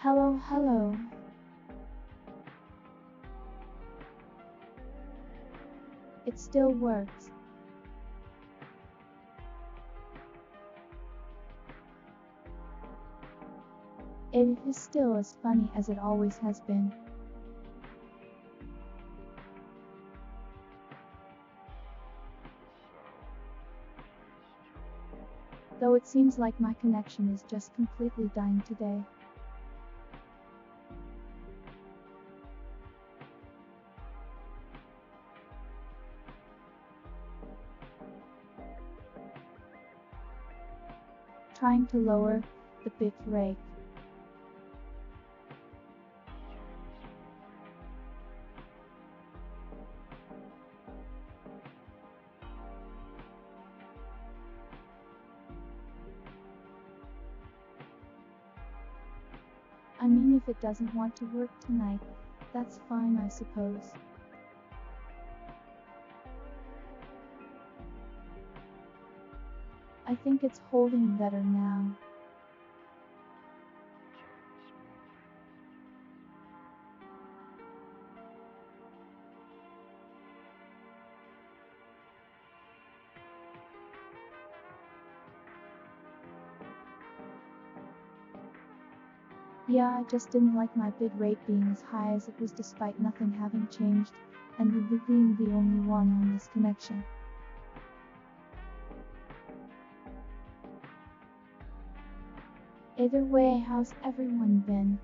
Hello, hello. It still works. It is still as funny as it always has been. Though it seems like my connection is just completely dying today. Trying to lower the bit rate. I mean, if it doesn't want to work tonight, that's fine, I suppose. I think it's holding better now. Yeah, I just didn't like my bit rate being as high as it was despite nothing having changed, and the loop being the only one on this connection. Either way, how's everyone been?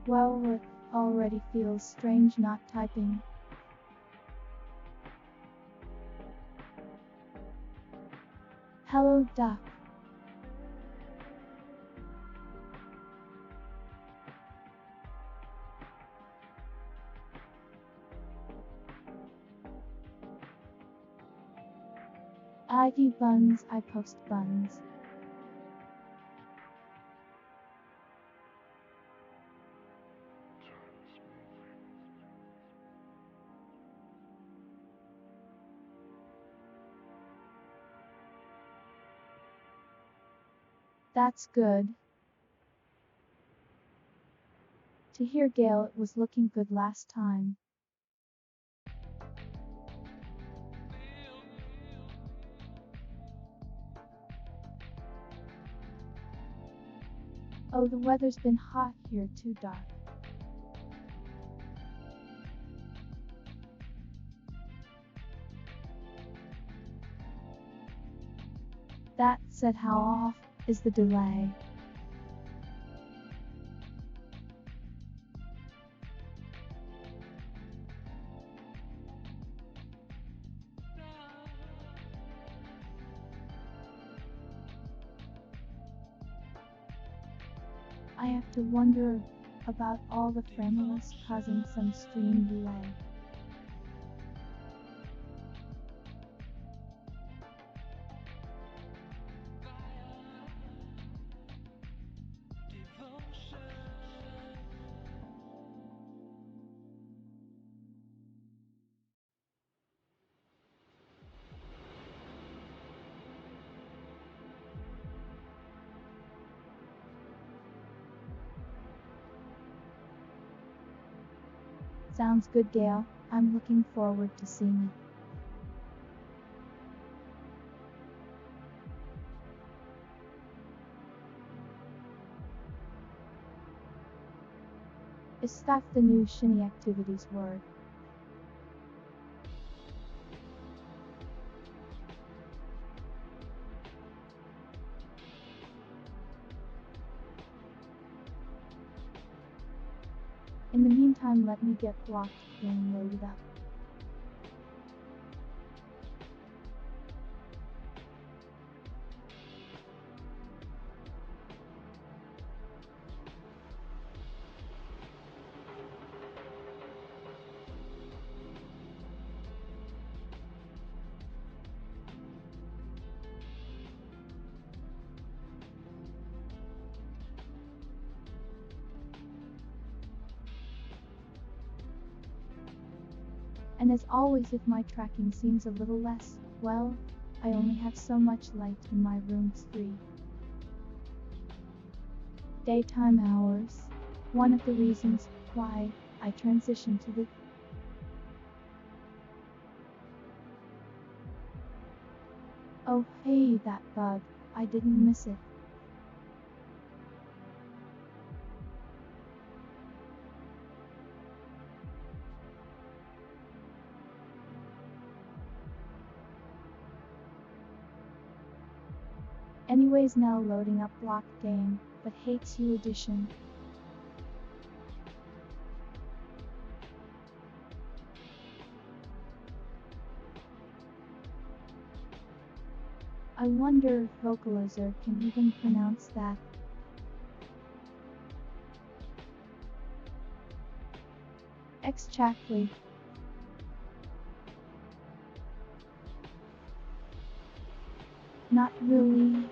Well, it already feels strange not typing. Hello, Duck. ID buns, I post buns. That's good. To hear Gail, it was looking good last time. Oh, the weather's been hot here too, Doc. That said, how off is the delay? I have to wonder about all the frameless causing some stream delay. Sounds good, Gail. I'm looking forward to seeing it. Is that the new Shiny Activities word? In the meantime, let me get blocked and loaded up. And as always, if my tracking seems a little less, well, I only have so much light in my room's 3 daytime hours. One of the reasons why I transitioned to the Oh hey, that bug, I didn't miss it. Anyways, now loading up block game, but hates you edition. I wonder if vocalizer can even pronounce that. Exactly. Not really.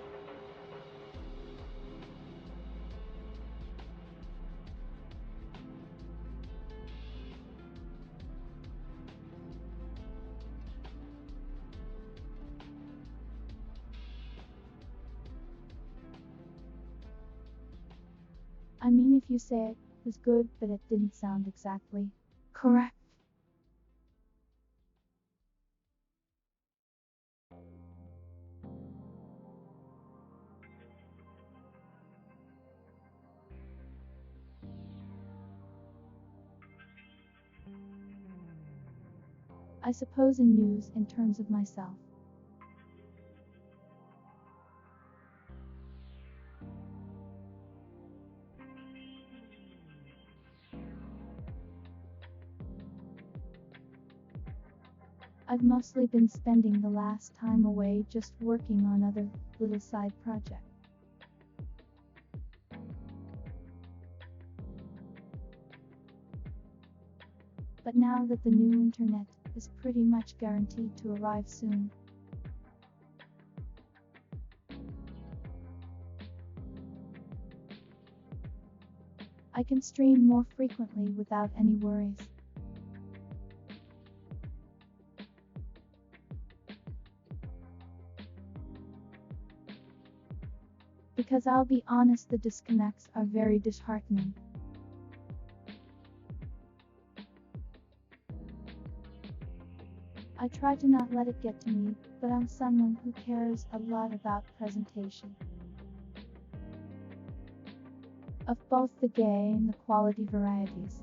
I mean, if you say it was good, but it didn't sound exactly correct. I suppose in news in terms of myself. I've mostly been spending the last time away just working on other little side projects. But now that the new internet is pretty much guaranteed to arrive soon, I can stream more frequently without any worries. Because I'll be honest, the disconnects are very disheartening. I try to not let it get to me, but I'm someone who cares a lot about presentation. Of both the gay and the quality varieties.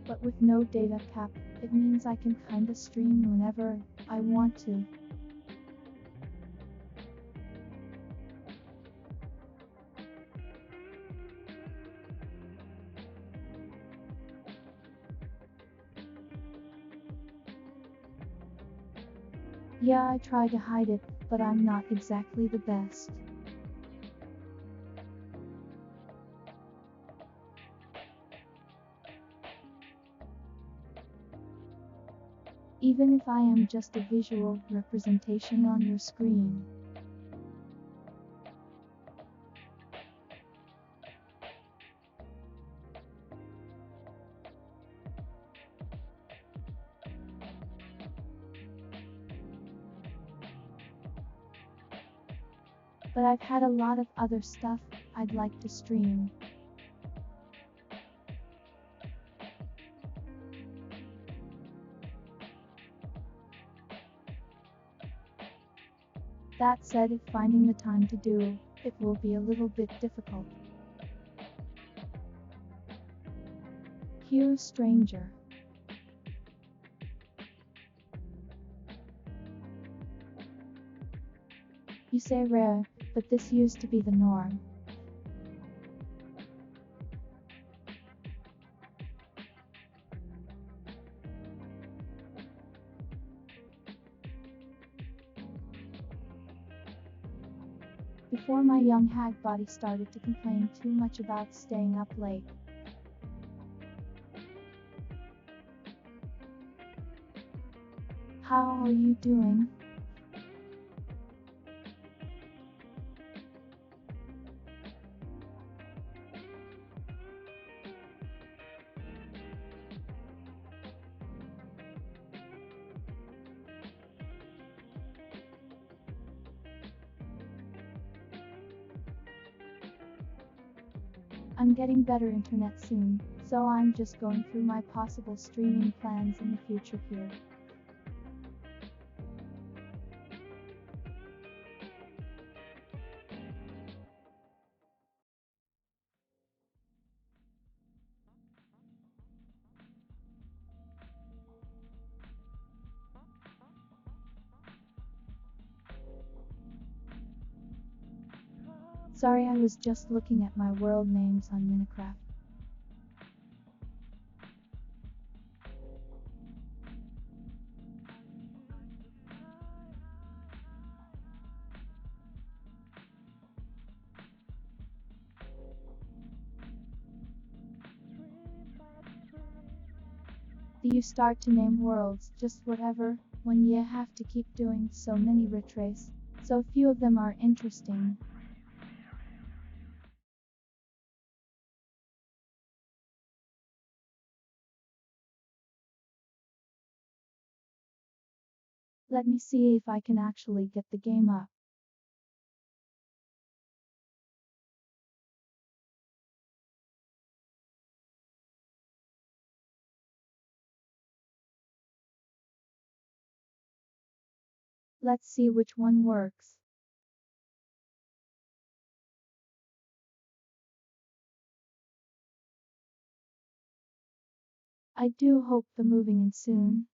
But with no data cap, it means I can kinda stream whenever I want to. Yeah, I try to hide it, but I'm not exactly the best. Even if I am just a visual representation on your screen. But I've had a lot of other stuff I'd like to stream. That said, if finding the time to do it will be a little bit difficult. Hugh Stranger. You say rare, but this used to be the norm. Before my young hag body started to complain too much about staying up late. How are you doing? I'm getting better internet soon, so I'm just going through my possible streaming plans in the future here. Sorry, I was just looking at my world names on Minecraft. Do you start to name worlds, just whatever, when you have to keep doing so many retrace? So few of them are interesting. Let me see if I can actually get the game up. Let's see which one works. I do hope the moving in soon.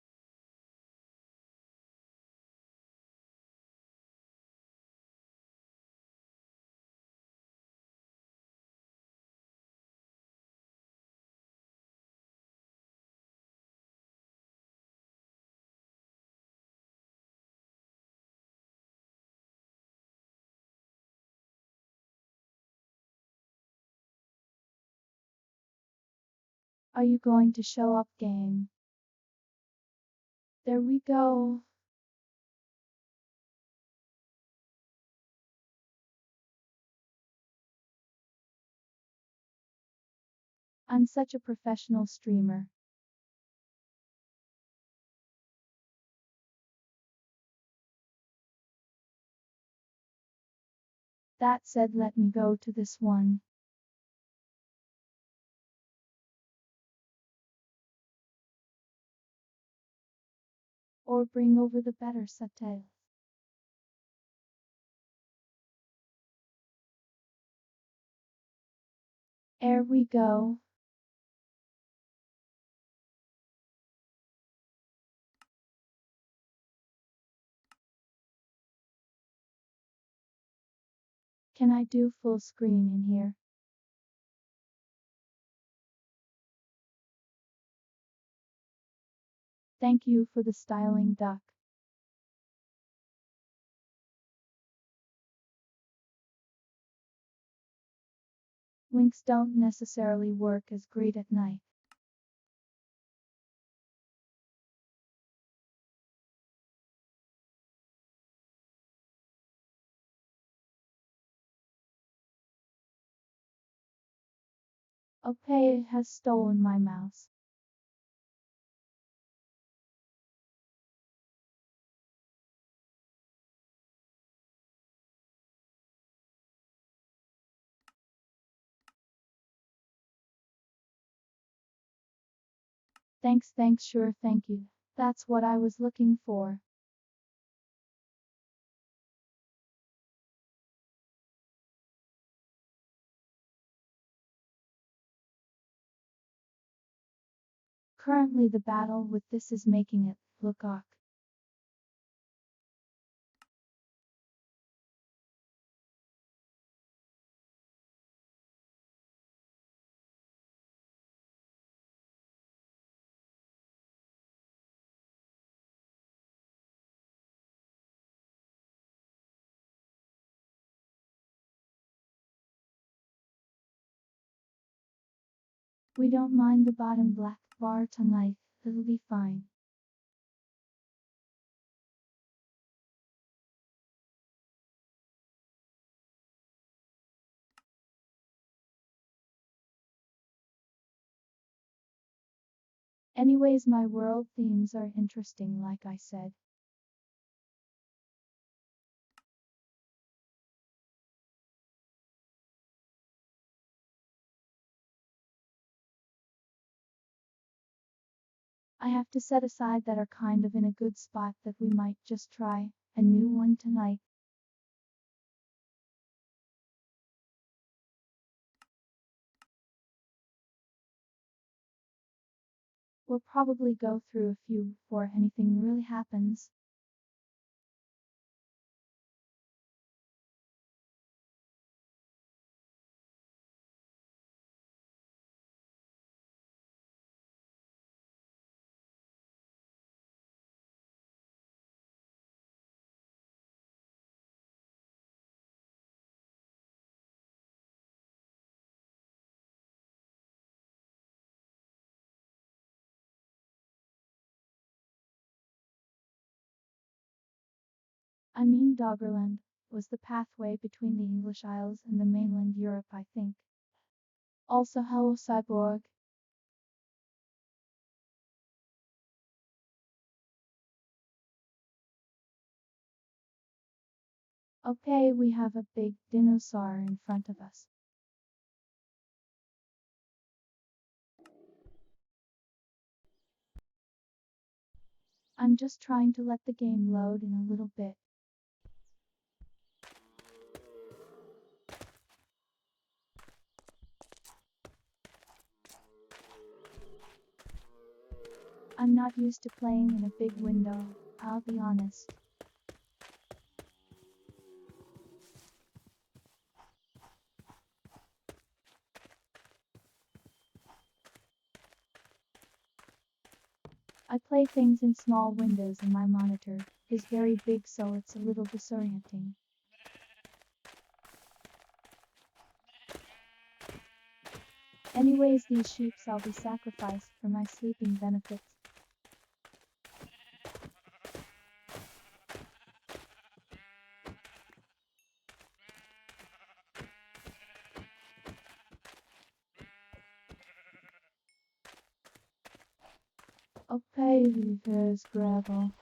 Are you going to show up, game? There we go. I'm such a professional streamer. That said, let me go to this one. Or bring over the better subtitles. There we go. Can I do full screen in here? Thank you for the styling, duck. Links don't necessarily work as great at night. Okay, it has stolen my mouse. Thanks, sure, thank you. That's what I was looking for. Currently the battle with this is making it look awk. We don't mind the bottom black bar tonight, it'll be fine. Anyways, my world themes are interesting, like I said. I have to set aside that are kind of in a good spot that we might just try a new one tonight. We'll probably go through a few before anything really happens. I mean Doggerland was the pathway between the English Isles and the mainland Europe, I think. Also hello Cyborg. Okay, we have a big dinosaur in front of us. I'm just trying to let the game load in a little bit. I'm not used to playing in a big window, I'll be honest. I play things in small windows and my monitor is very big, so it's a little disorienting. Anyways, these sheep shall be sacrificed for my sleeping benefits. Okay, there's gravel.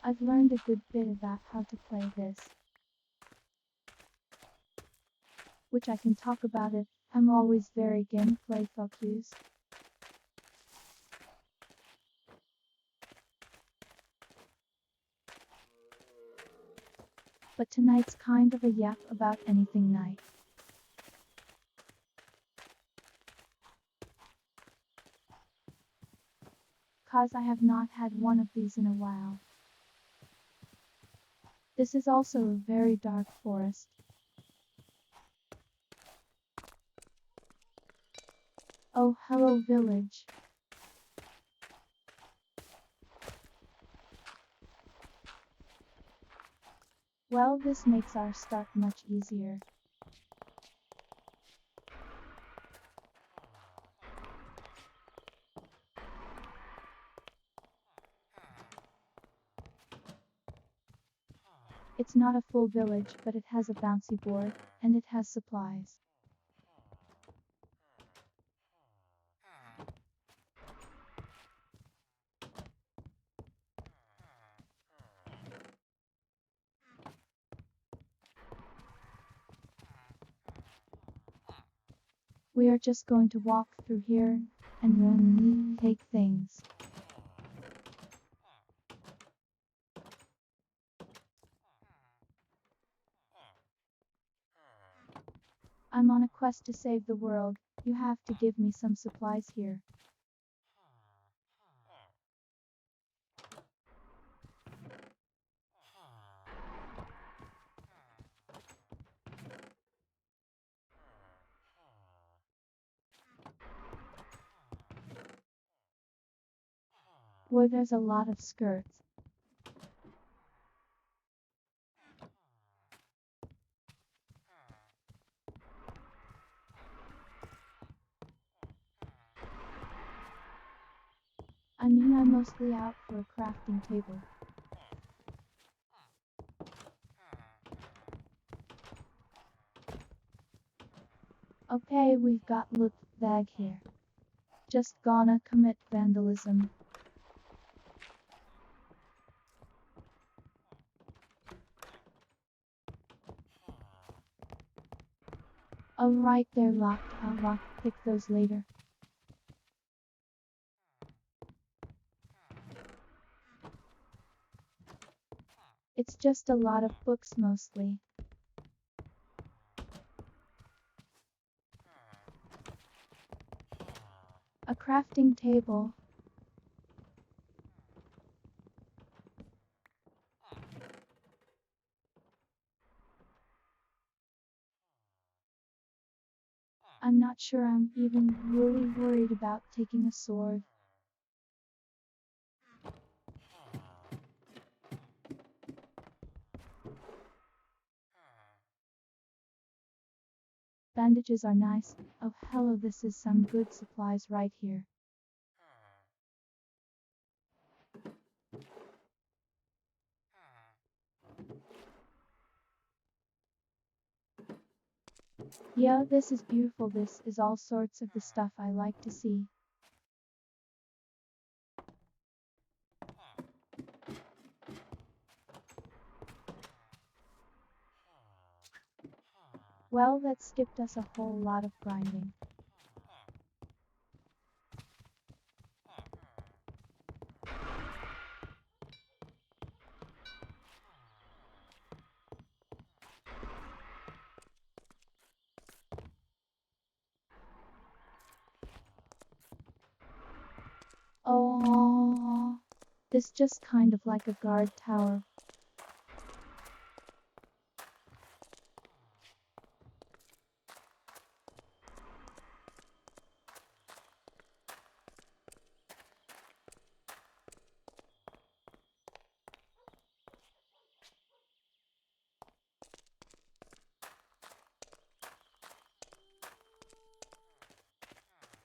I've learned a good bit about how to play this, which I can talk about it. I'm always very gameplay focused. But tonight's kind of a yap about anything night. Cause I have not had one of these in a while. This is also a very dark forest. Oh, hello village. Well, this makes our start much easier. It's not a full village, but it has a bouncy board, and it has supplies. We are just going to walk through here, and then take things. I'm on a quest to save the world. You have to give me some supplies here. Where there's a lot of skirts. I mean, I'm mostly out for a crafting table. Okay, we've got loot bag here. Just gonna commit vandalism. Oh right, they're locked. I'll pick those later. It's just a lot of books mostly. A crafting table. I'm not sure I'm even really worried about taking a sword. Bandages are nice. Oh hello, this is some good supplies right here. Yeah, this is beautiful. This is all sorts of the stuff I like to see. Well, that skipped us a whole lot of grinding. Oh, this just kind of like a guard tower.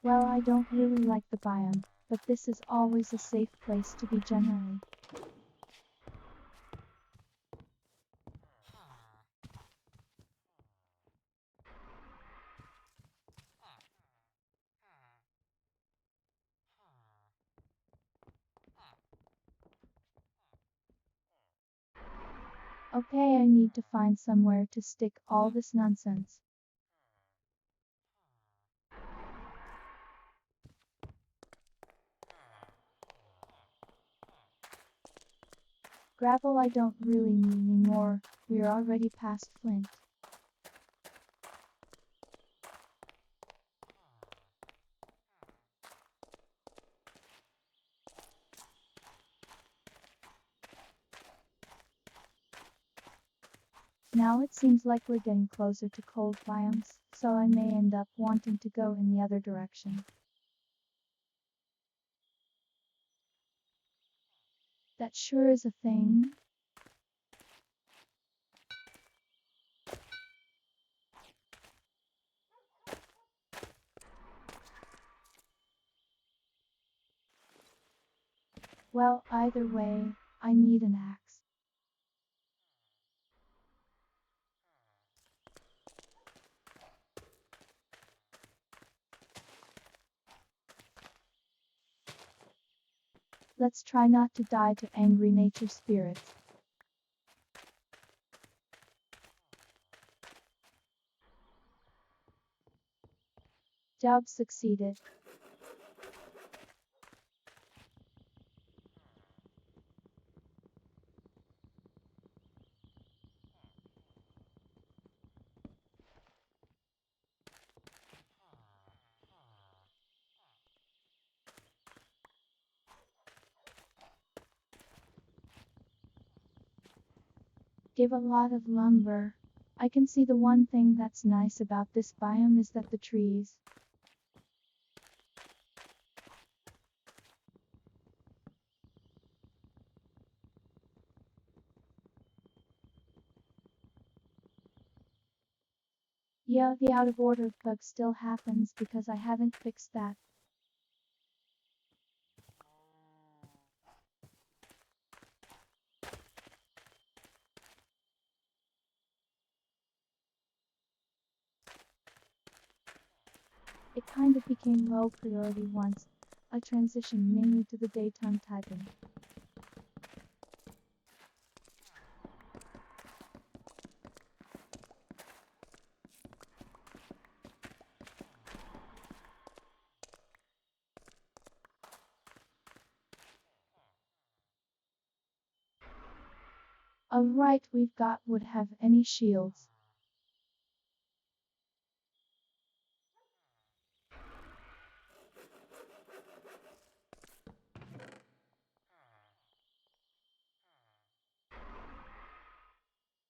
Well, I don't really like the biome, but this is always a safe place to be generally. Okay, I need to find somewhere to stick all this nonsense. Gravel I don't really need anymore, we're already past flint. Now it seems like we're getting closer to cold biomes, so I may end up wanting to go in the other direction. That sure is a thing. Well, either way, I need an axe. Let's try not to die to angry nature spirits. Job succeeded. Gave a lot of lumber. I can see the one thing that's nice about this biome is that the trees. Yeah, the out of order bug still happens because I haven't fixed that. It kind of became low priority once I transitioned mainly to the daytime typing. Alright, we've got would have any shields.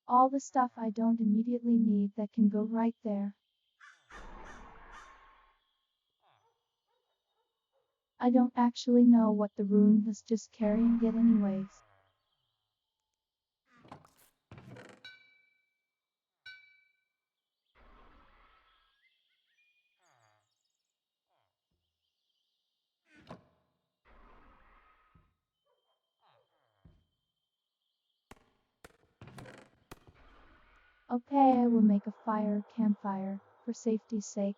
All the stuff I don't immediately need that can go right there. I don't actually know what the rune was, just carrying it anyways. Okay, I will make a campfire, for safety's sake.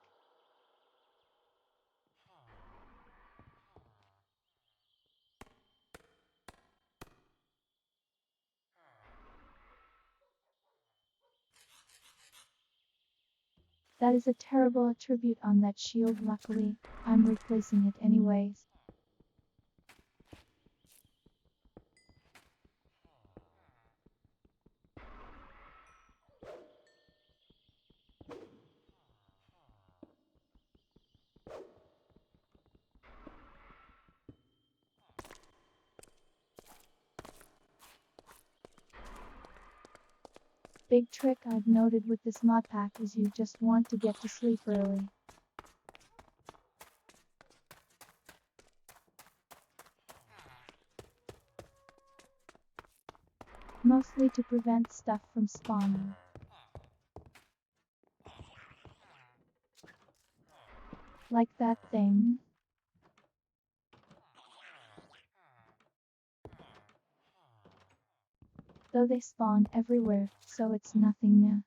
That is a terrible attribute on that shield. Luckily, I'm replacing it anyways. Big trick I've noted with this mod pack is you just want to get to sleep early. Mostly to prevent stuff from spawning. Like that thing. Though they spawn everywhere, so it's nothing new.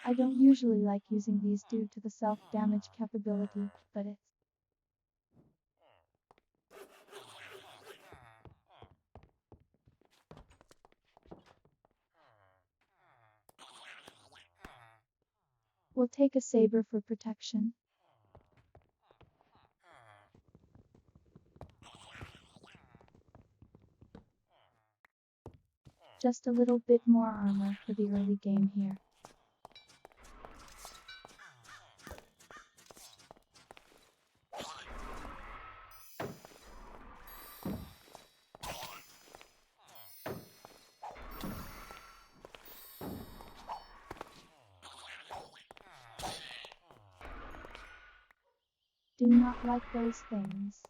I don't usually like using these due to the self-damage capability, but it's we'll take a saber for protection. Just a little bit more armor for the early game here. Do not like those things.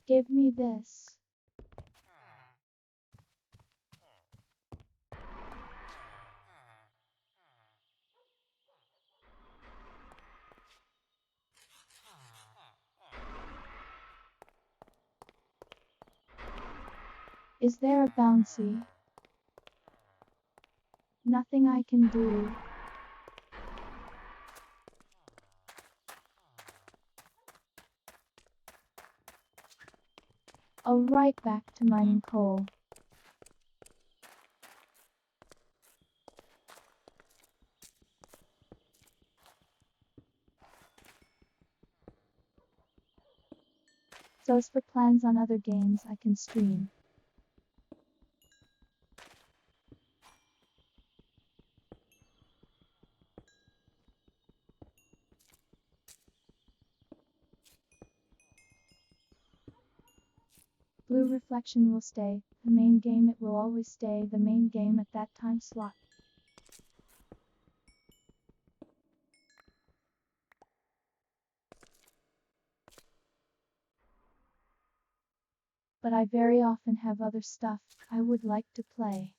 Give me this. Is there a bouncy? Nothing I can do. Alright, back to mining coal. So as for plans on other games I can stream. Blue Reflection will stay, the main game it will always stay the main game at that time slot. But I very often have other stuff I would like to play.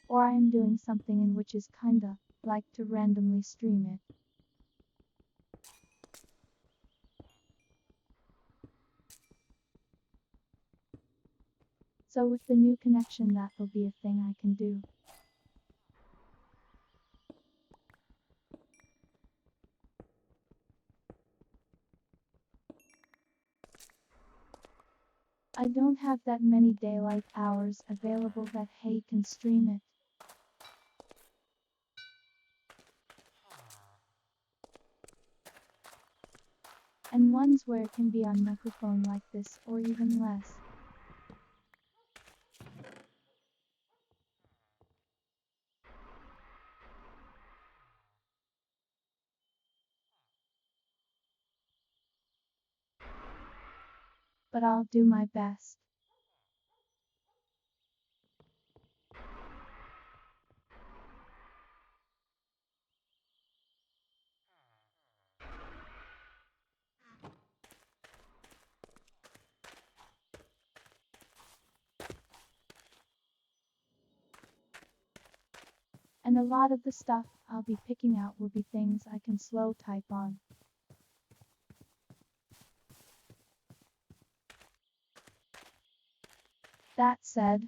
Or I am doing something in which is kinda like to randomly stream it. So with the new connection, that will be a thing I can do. I don't have that many daylight hours available that Hay can stream it. And ones where it can be on microphone like this, or even less. But I'll do my best. And a lot of the stuff I'll be picking out will be things I can slow type on. That said,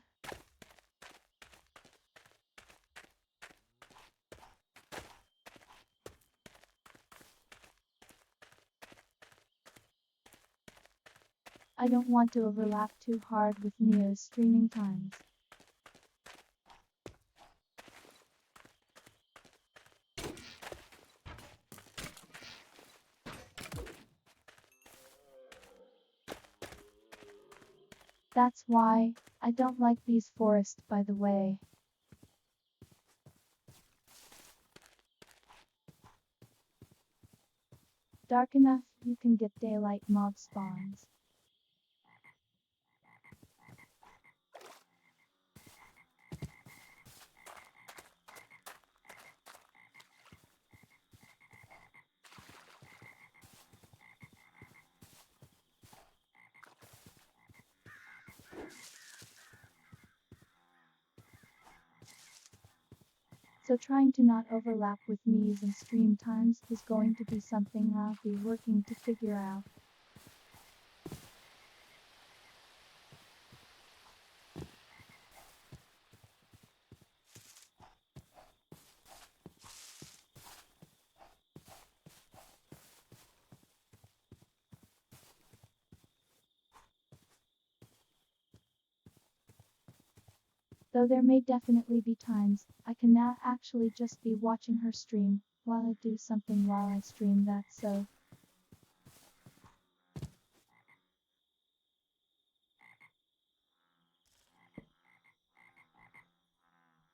I don't want to overlap too hard with Neo's streaming times. That's why I don't like these forests, by the way. Dark enough you can get daylight mob spawns. So trying to not overlap with me's and stream times is going to be something I'll be working to figure out. Though there may definitely be times I can now actually just be watching her stream while I do something while I stream that, so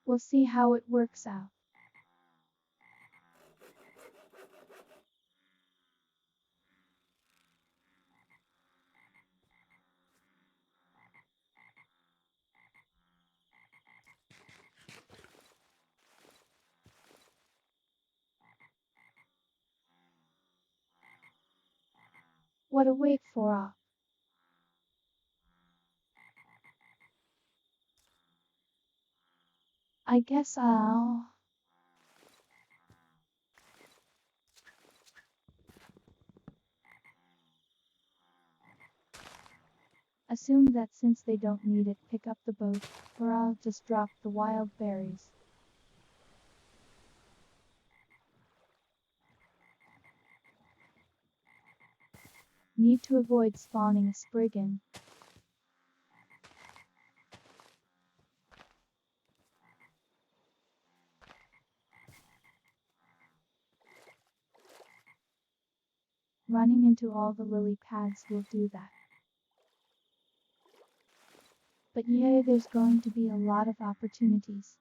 we'll see how it works out. What a wait for. I guess I'll assume that since they don't need it, pick up the boat, or I'll just drop the wild berries. Need to avoid spawning a spriggan. Running into all the lily pads will do that. But yeah, there's going to be a lot of opportunities.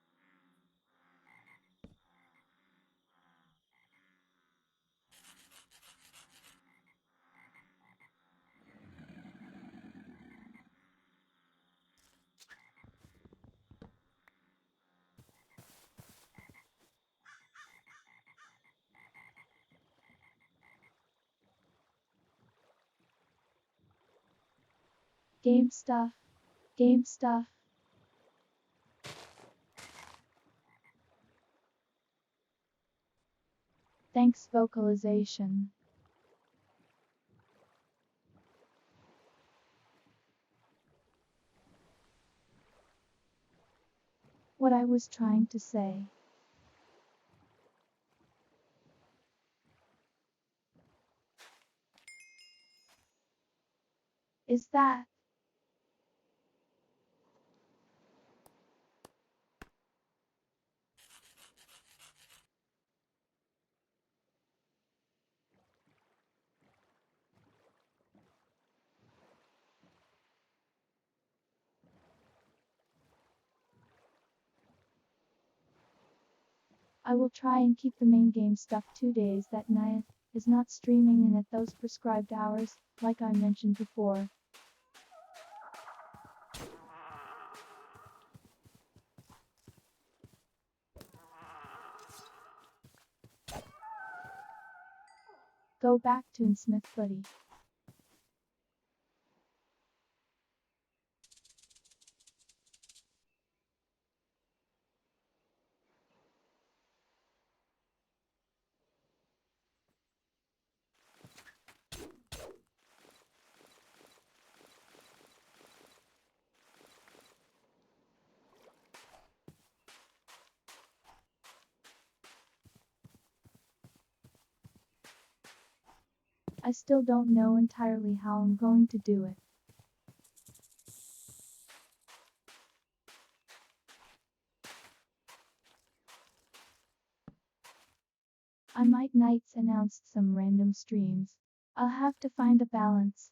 Game stuff. Game stuff. Thanks vocalization. what I was trying to say is that I will try and keep the main game stuck 2 days that night is not streaming in at those prescribed hours, like I mentioned before. Go back to Smith buddy. I still don't know entirely how I'm going to do it. I might nights announce some random streams. I'll have to find a balance.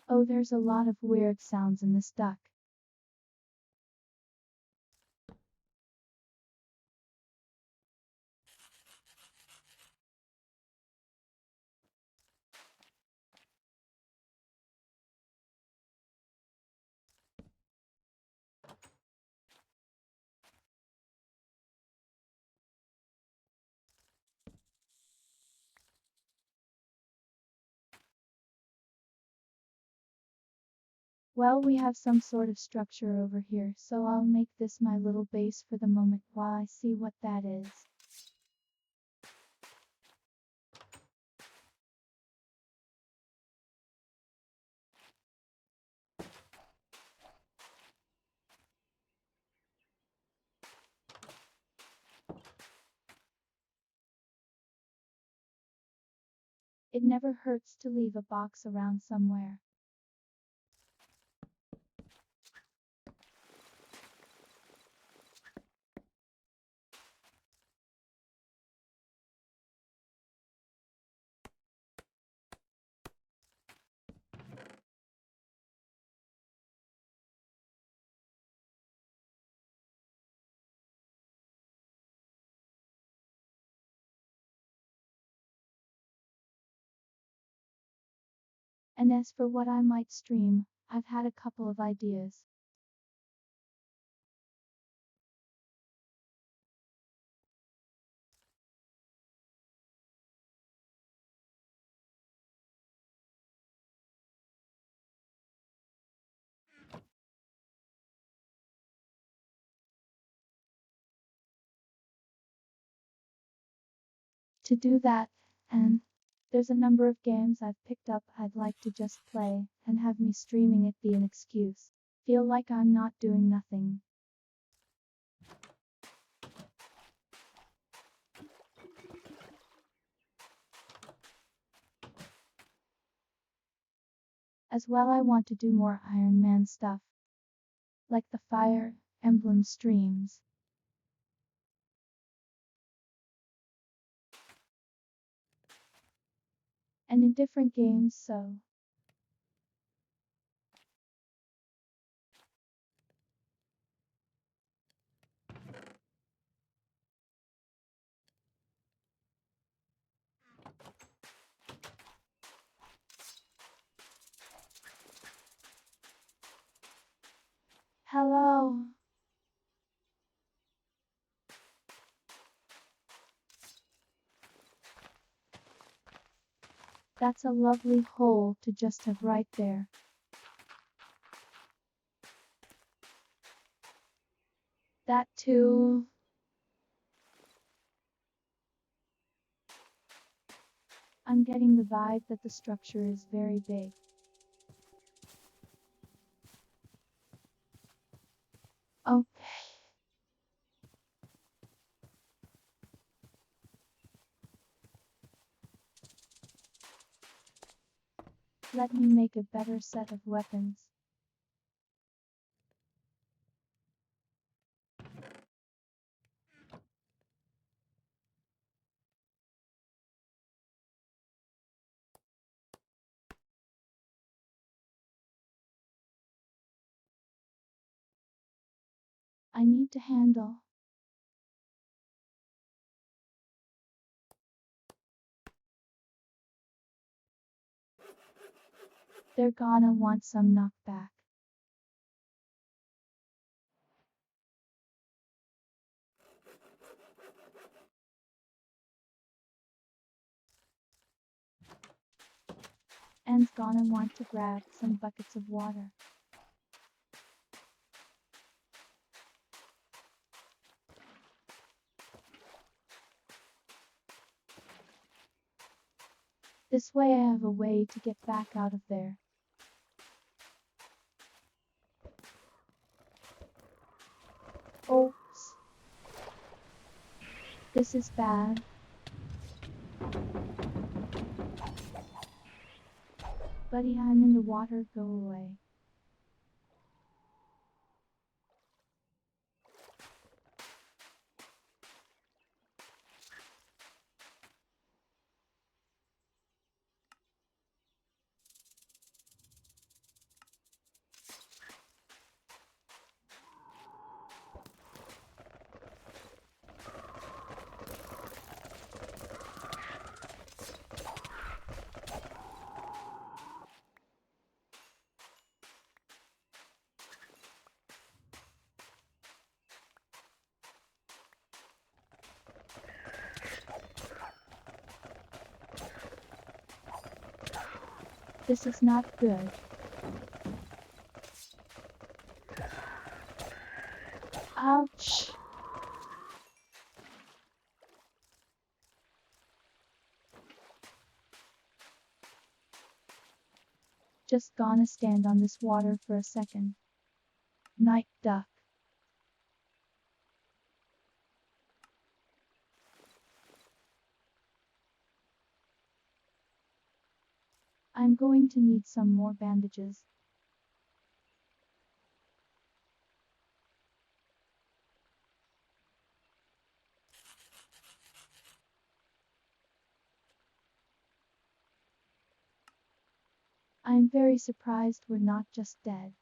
Oh, there's a lot of weird sounds in this duck. Well, we have some sort of structure over here, so I'll make this my little base for the moment while I see what that is. It never hurts to leave a box around somewhere. And as for what I might stream, I've had a couple of ideas. To do that, and there's a number of games I've picked up I'd like to just play, and have me streaming it be an excuse. Feel like I'm not doing nothing. As well, I want to do more Iron Man stuff, like the Fire Emblem streams. And in different games, so hello. That's a lovely hole to just have right there. That too. I'm I'm getting the vibe that the structure is very big. Okay. Let me make a better set of weapons. I need to handle. They're gonna want some knockback. And gonna want to grab some buckets of water. This way I have a way to get back out of there. Oops. This is bad. Buddy, I'm in the water, go away. This is not good. Ouch. Just gonna stand on this water for a second. Night duck. I'm going to need some more bandages. I'm very surprised we're not just dead.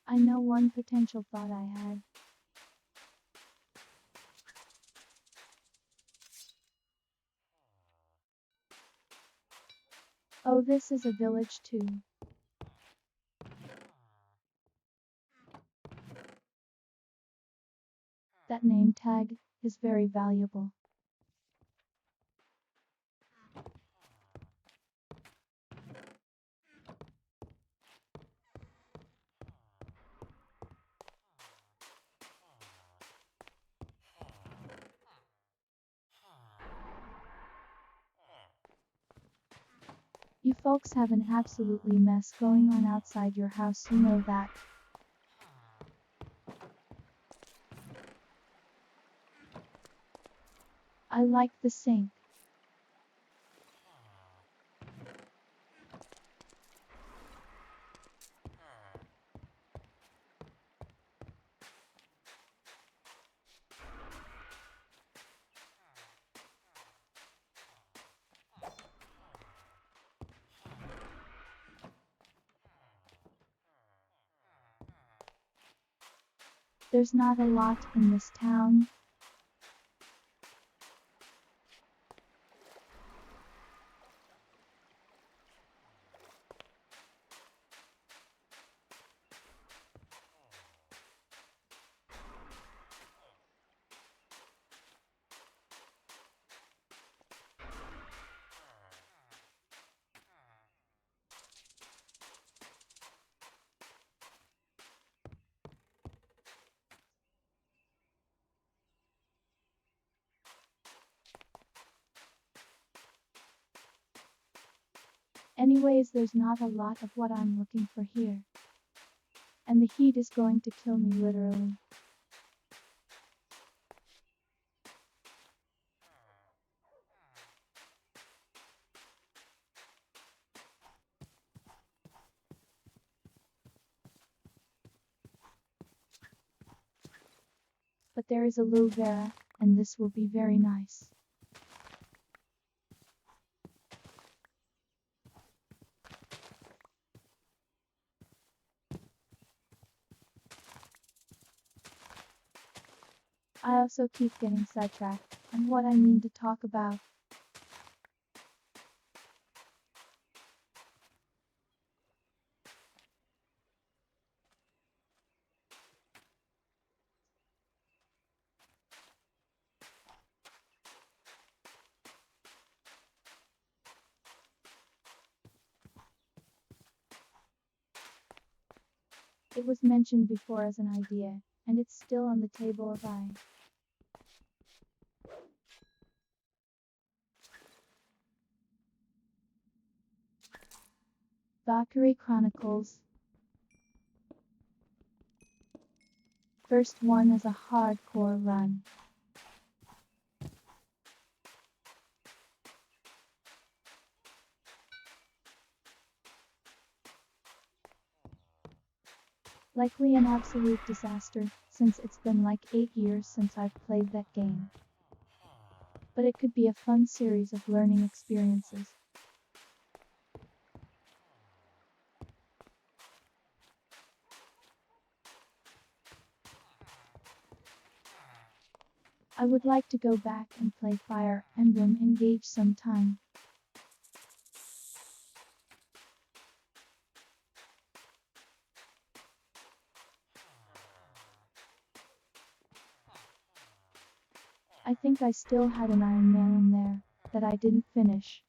I know one potential thought I had. Oh, this is a village too. That name tag is very valuable. You folks have an absolutely mess going on outside your house, you know that. I like the sink. There's not a lot in this town, Anyways, there's not a lot of what I'm looking for here. And the heat is going to kill me literally. But there is a low vera, and this will be very nice. I also keep getting sidetracked on what I mean to talk about. It was mentioned before as an idea, and it's still on the table of I. Valkyrie Chronicles. First one is a hardcore run. Likely an absolute disaster, since it's been like 8 years since I've played that game. But it could be a fun series of learning experiences. I would like to go back and play Fire Emblem Engage sometime. I think I still had an Iron Man in there that I didn't finish.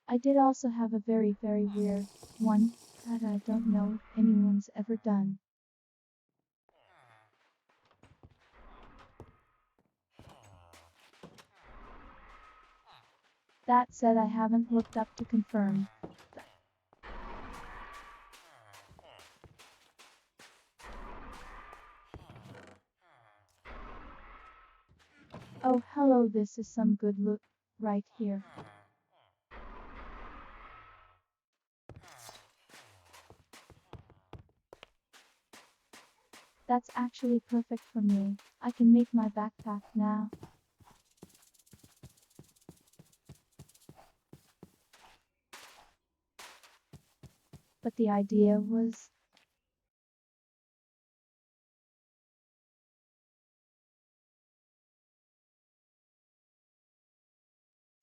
I did also have a very weird one that I don't know if anyone's ever done. That said, I haven't looked up to confirm. Oh hello, this is some good loot right here. That's actually perfect for me. I can make my backpack now. But the idea was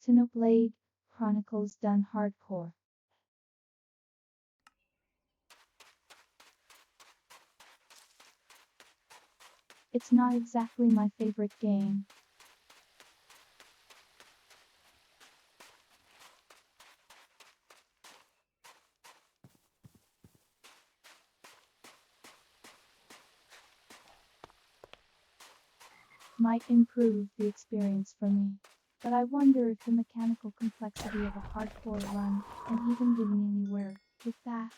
Xenoblade Chronicles done hardcore. It's not exactly my favorite game. Might improve the experience for me. But I wonder if the mechanical complexity of a hardcore run, and even getting anywhere with that.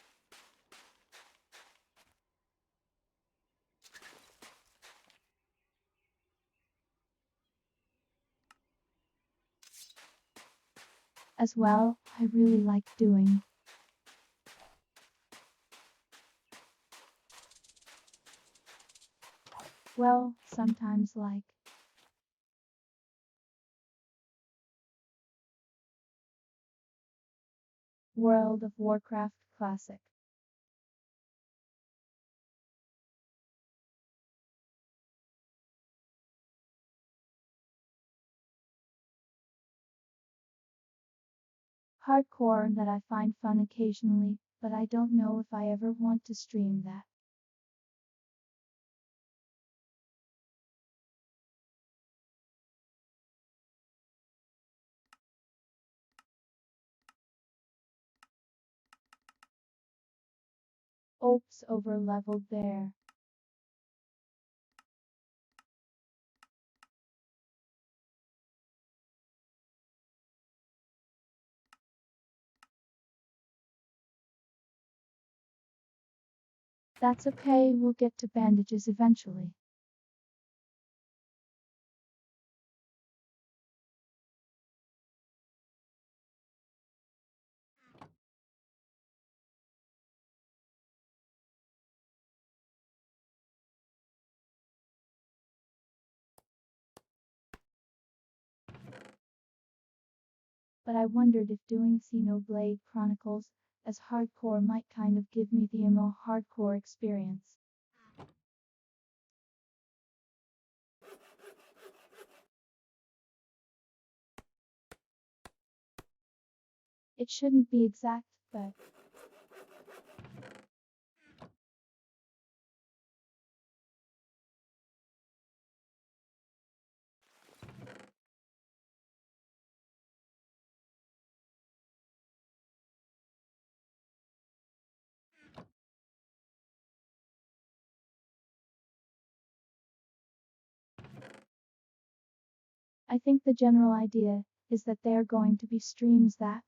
As well, I really like doing. Well, sometimes like World of Warcraft Classic. Hardcore that I find fun occasionally, but I don't know if I ever want to stream that. Oops, over-leveled there. That's okay, we'll get to bandages eventually. But I wondered if doing Xenoblade Chronicles as hardcore might kind of give me the emo hardcore experience. It shouldn't be exact, but I think the general idea is that they are going to be streams that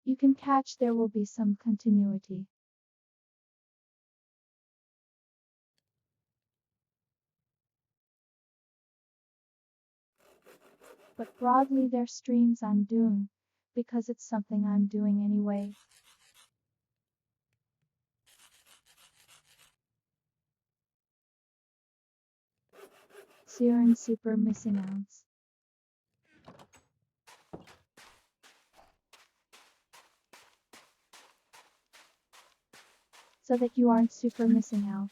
you can catch. There will be some continuity. But broadly they're streams I'm doing, because it's something I'm doing anyway. Siren super missing outs. So that you aren't super missing out.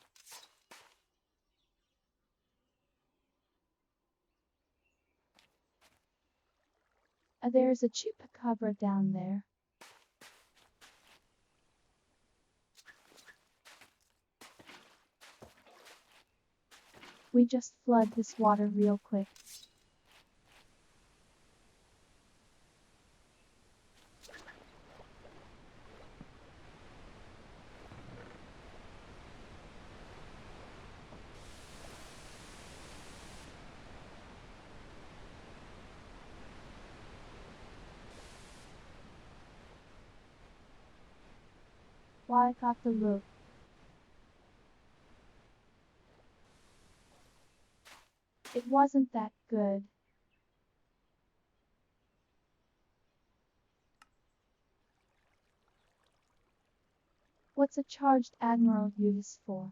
There's a chupacabra down there. We just flood this water real quick. Why I got the look. It wasn't that good. What's a charged admiral used for?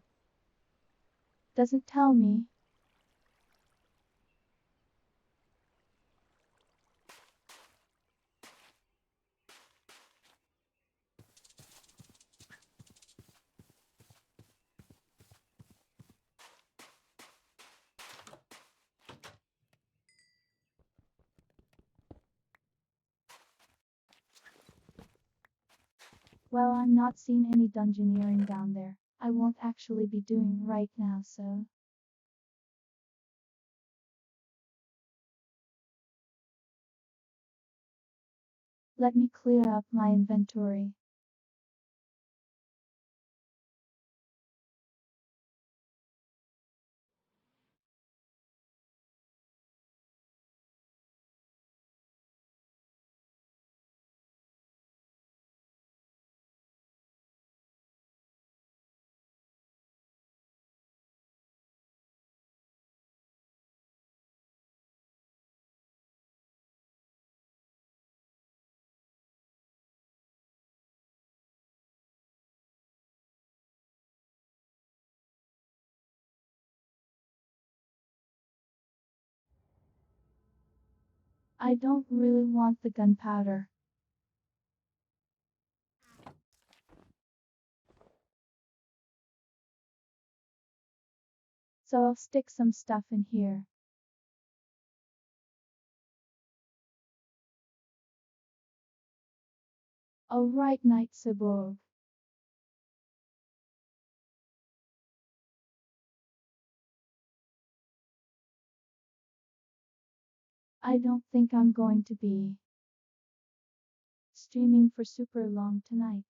Doesn't tell me. Well, I'm not seeing any dungeoneering down there. I won't actually be doing right now, so let me clear up my inventory. I don't really want the gunpowder. So I'll stick some stuff in here. Alright, Night Cyborg. I don't think I'm going to be streaming for super long tonight.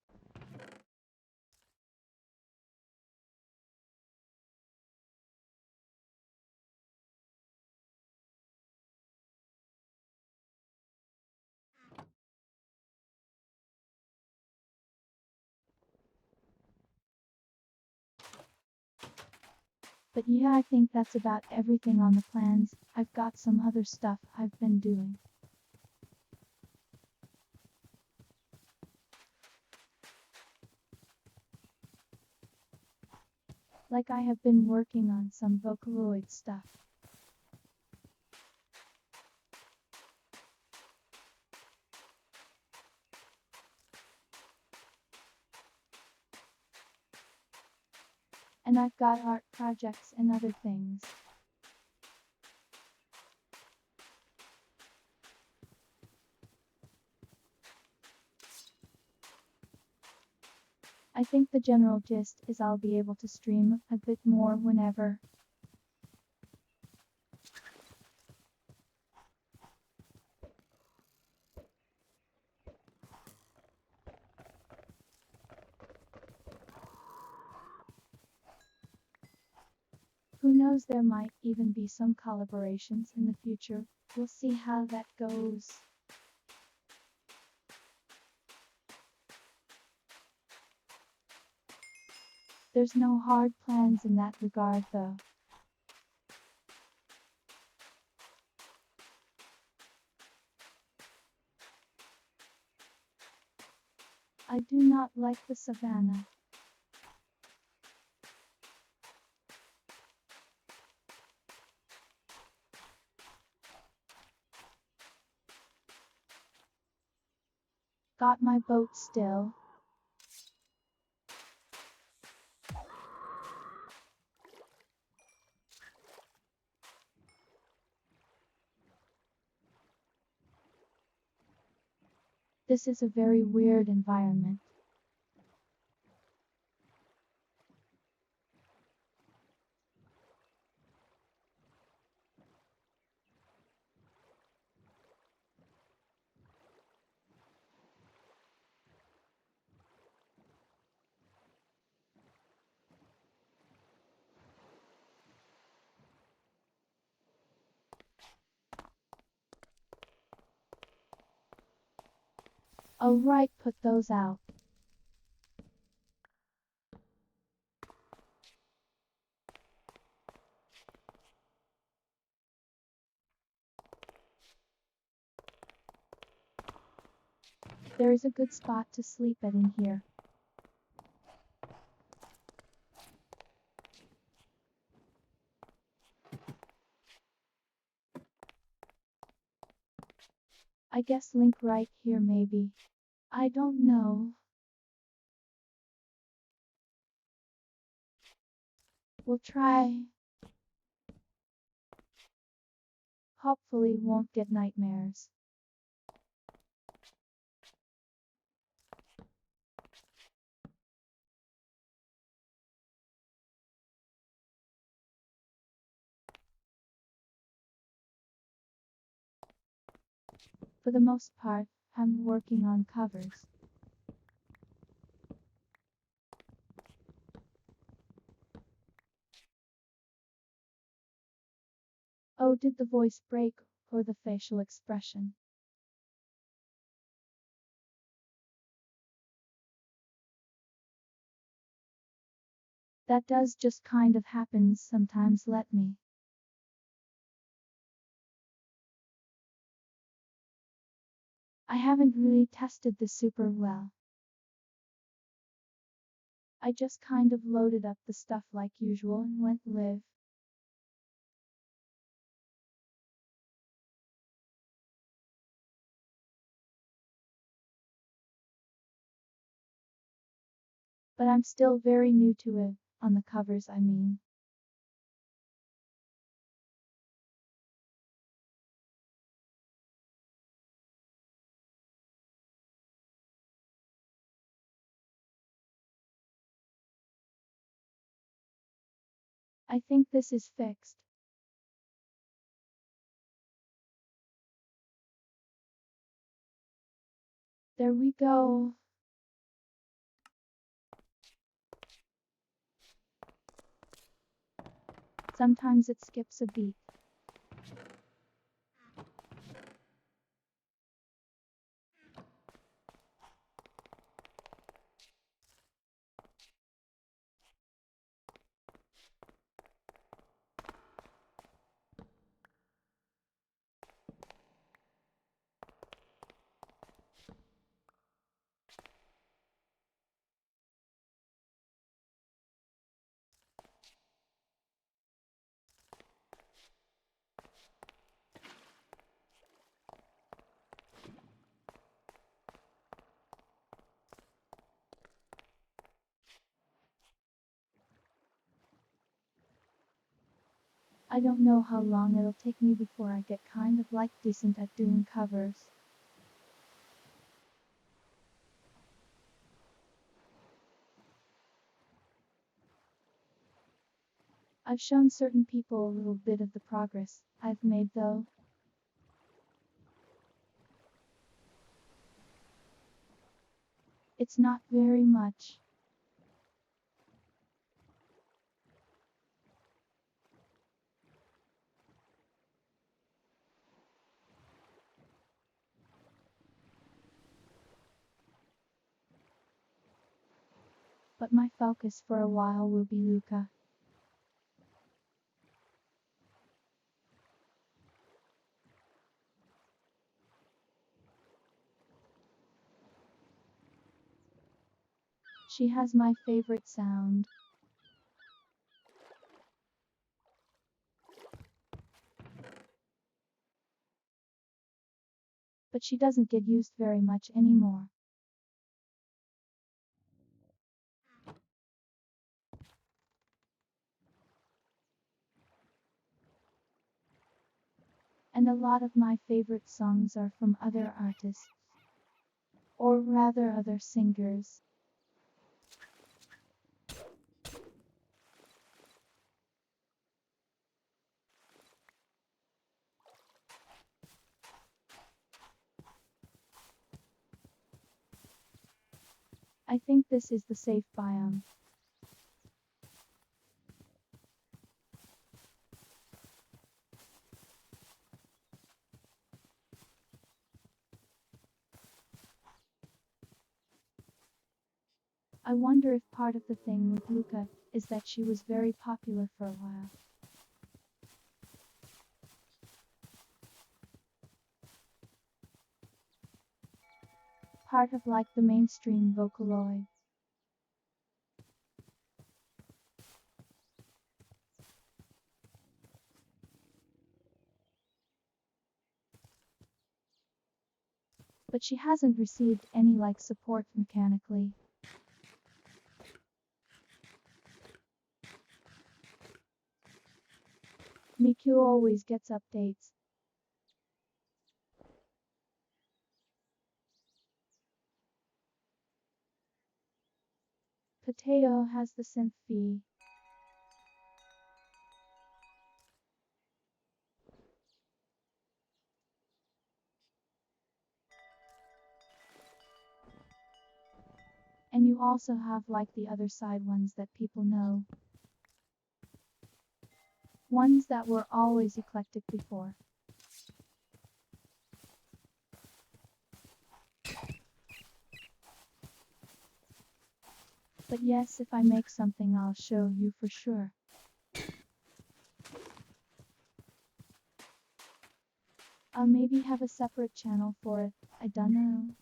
But yeah, I think that's about everything on the plans. I've got some other stuff I've been doing. Like I have been working on some Vocaloid stuff. And I've got art projects and other things. I think the general gist is I'll be able to stream a bit more whenever. Who knows, there might even be some collaborations in the future. We'll see how that goes. There's no hard plans in that regard though. I do not like the savannah. Got my boat still. This is a very weird environment. Alright, put those out. There is a good spot to sleep at in here. I guess link right here maybe. I don't know. We'll try. Hopefully won't get nightmares. For the most part, I'm working on covers. Oh, did the voice break, or the facial expression? That does just kind of happens sometimes, let me. I haven't really tested this super well. I just kind of loaded up the stuff like usual and went live. But I'm still very new to it, on the covers I mean. I think this is fixed. There we go. Sometimes it skips a beat. I don't know how long it'll take me before I get kind of like decent at doing covers. I've shown certain people a little bit of the progress I've made though. It's not very much. But my focus for a while will be Luca. She has my favorite sound. But she doesn't get used very much anymore. And a lot of my favorite songs are from other artists. Or rather other singers. I think this is the safe biome. I wonder if part of the thing with Luca is that she was very popular for a while. Part of like the mainstream Vocaloid. But she hasn't received any like support mechanically. Miku always gets updates. Potato has the synth fee. And you also have like the other side ones that people know. Ones that were always eclectic before. But yes, if I make something I'll show you for sure. I'll maybe have a separate channel for it, I don't know.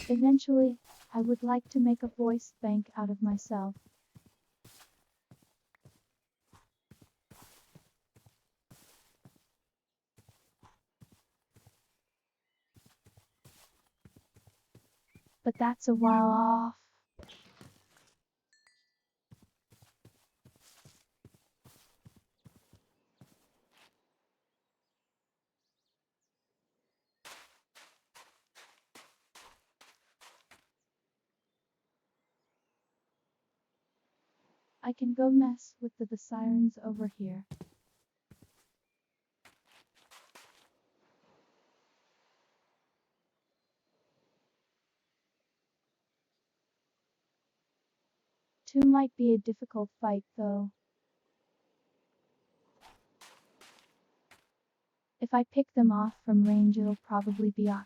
Eventually, I would like to make a voice bank out of myself. But that's a while off. I can go mess with the sirens over here. Two might be a difficult fight though. If I pick them off from range it'll probably be ok.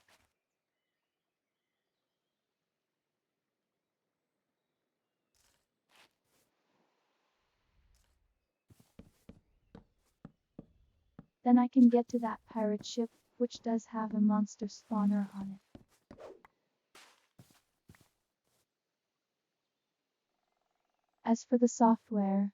Then I can get to that pirate ship, which does have a monster spawner on it. As for the software,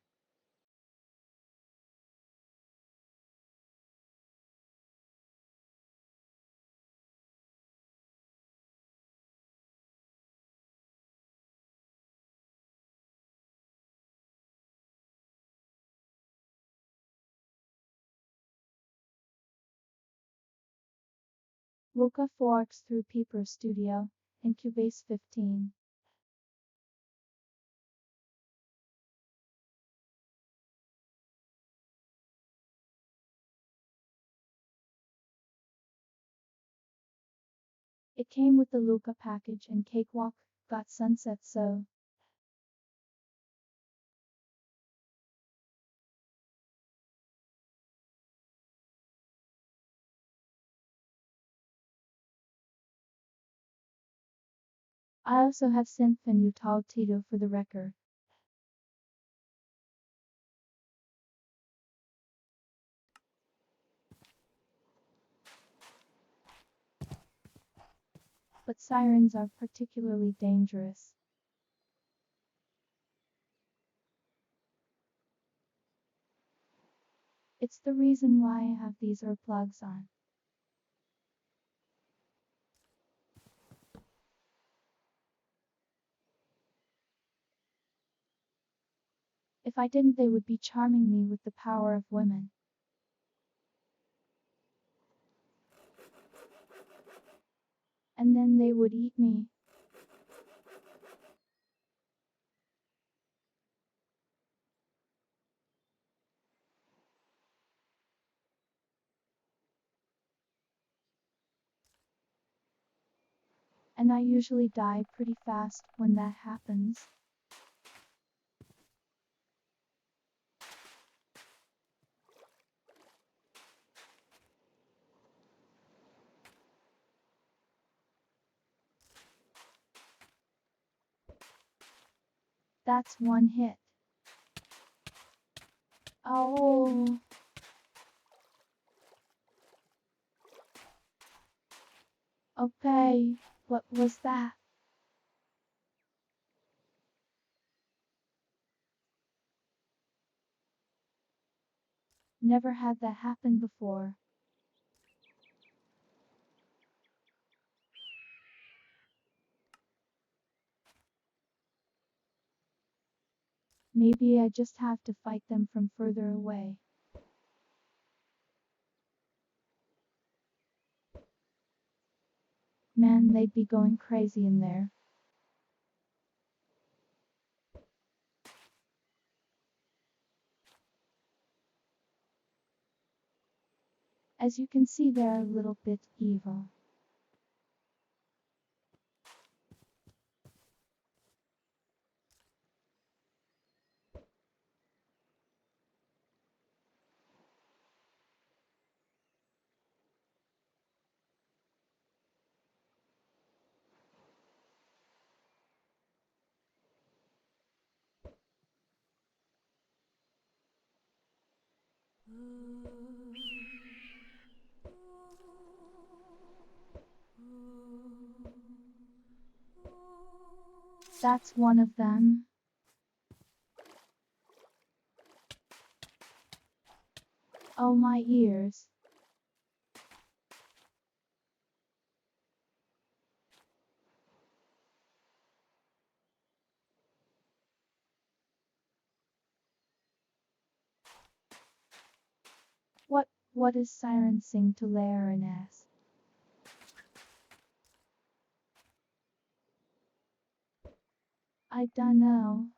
Luca forks through Paper Studio, in Cubase 15. It came with the Luca package and Cakewalk, got Sunset so. I also have Synth and Utah Tito for the record. But sirens are particularly dangerous. It's the reason why I have these earplugs on. If I didn't they would be charming me with the power of women. And then they would eat me. And I usually die pretty fast when that happens. That's one hit. Oh. Okay, what was that? Never had that happen before. Maybe I just have to fight them from further away. Man, they'd be going crazy in there. As you can see, they're a little bit evil. That's one of them. Oh my ears. What is siren sing to layer an S? I dunno.